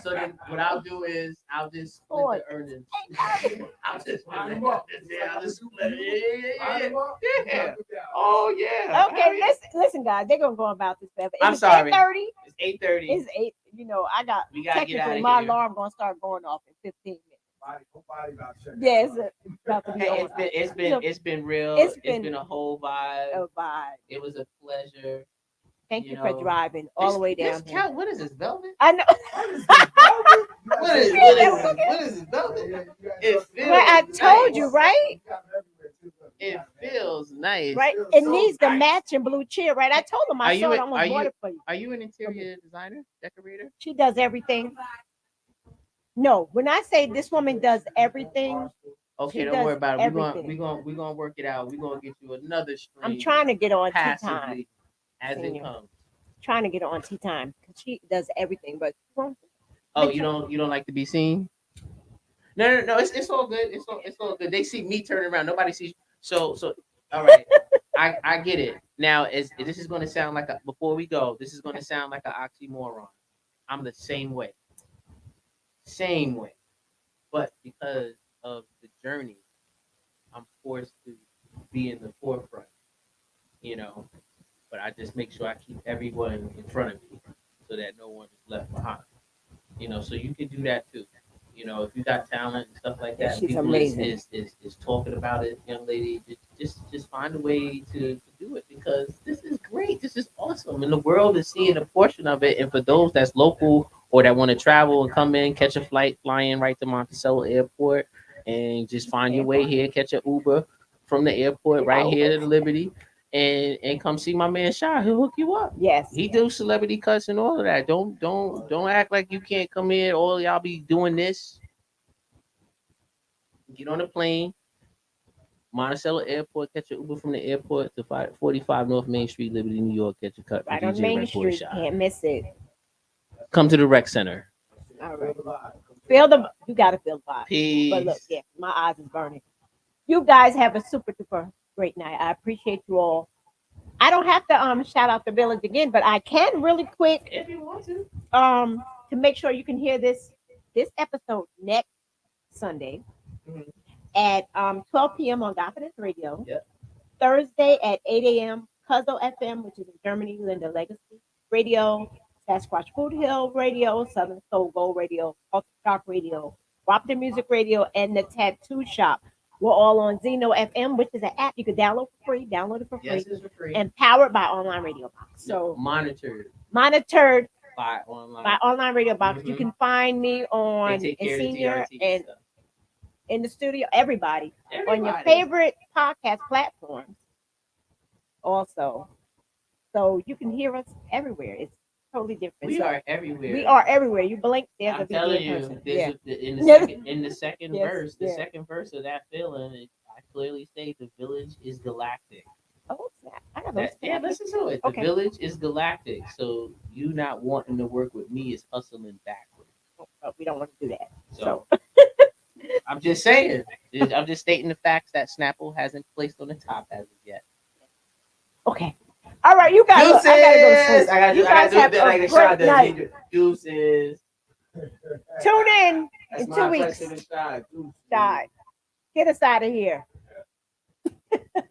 So then what I'll do is I'll just split Boy. the earnings. 8:30. I'll just split Line it. 'em up. Yeah, I'll just split it. Line Yeah. 'em up. Yeah. Oh yeah. Okay, Hell yeah. listen, guys. They're gonna go about this forever. I'm It's sorry. 8:30. It's 8:30. It's 8. You know, I got We gotta get technically outta my here. alarm gonna start going off in 15 minutes. Nobody about to check Yeah, that out. it's about to be Hey, on. it's been real. It's It's been been a whole vibe. a vibe. It was a pleasure. Thank You you for know, driving all the way This down here. count. What is this, velvet? I know. What is this, velvet? It feels Well, I told nice. you, right? It feels nice. Right? feels It so needs the nice. matching blue chair, right? I told him Are I you saw it. a- I almost are bought you- it for you. Are you an interior designer, decorator? She does everything. No, when I say this woman does everything, Okay, She don't does worry about it. everything. We're gonna work it out. We're gonna get you another stream. I'm trying to get on tea time. passively as it Senior. comes. Trying to get on tea time because she does everything. But Oh, you don't like to be seen? No. It's all good. It's all good. They see me turning around. Nobody sees. So all right. I get it. Now this is gonna sound like before we go. This is gonna sound like an oxymoron. I'm the same way. Same way. But because of the journey, I'm forced to be in the forefront. You know. But I just make sure I keep everyone in front of me so that no one is left behind. You know, so you can do that too. You know, if you got talent and stuff like that, She's people amazing. is talking about it, young lady. Just find a way to do it because this is great. This is awesome, and the world is seeing a portion of it. And for those that's local or that want to travel and come in, catch a flight, fly in right to Monticello Airport, and just find your way here, catch an Uber from the airport right here to Liberty, and come see my man Shy. He'll hook you up. yes, He do celebrity cuts and all of that. Don't act like you can't come in. All y'all be doing this. Get on a plane, Monticello Airport, catch an Uber from the airport to 45 North Main Street, Liberty, New York. Catch a cut. right from on DJ Main Red Boy Street. Shop. Can't miss it. Come to the rec center. All right. Feel the. You gotta feel the vibe. Peace. But look, yeah, my eyes is burning. You guys have a super duper great night. I appreciate you all. I don't have to shout out the village again, but I can really quick If you want to. to make sure you can hear this episode next Sunday Mhm. at 12 p.m. on Confidence Radio. Yep. Thursday at 8 a.m. Cuzzo FM, which is in Germany, Linda Legacy Radio, Sasquatch Food Hill Radio, Southern Soul Gold Radio, Ultra Shock Radio, Wapton Music Radio, and the Tattoo Shop. We're all on Zeno FM, which is an app you can download for free. Download it for free, Yes, it's for free. and powered by Online Radio Box. So monitored monitored by online. by Online Radio Box. You Mhm. can find me They on take care of the Senior TRT and stuff. in the studio. Everybody on your Everybody. favorite podcast platforms. Also, so you can hear us everywhere. It's totally different. We So are everywhere. we are everywhere. You blink, there's a I'm BB telling in you, person. Yeah. in the second Yes, verse, the yeah. second verse of that feeling, I clearly state the village is galactic. Oh snap! I got Yeah, listen to it. The Okay. village is galactic. So you not wanting to work with me is hustling backwards. But we don't want to do that. So I'm just saying. I'm just stating the facts that Snapple hasn't placed on the top as of yet. Okay. All right, you guys. Look, I gotta go to sleep. I gotta You guys do have it a like a great shot does. night. Deuces. Tune in That's in my 2 weeks. question to Shy. Deuces. Die. Get us out of here.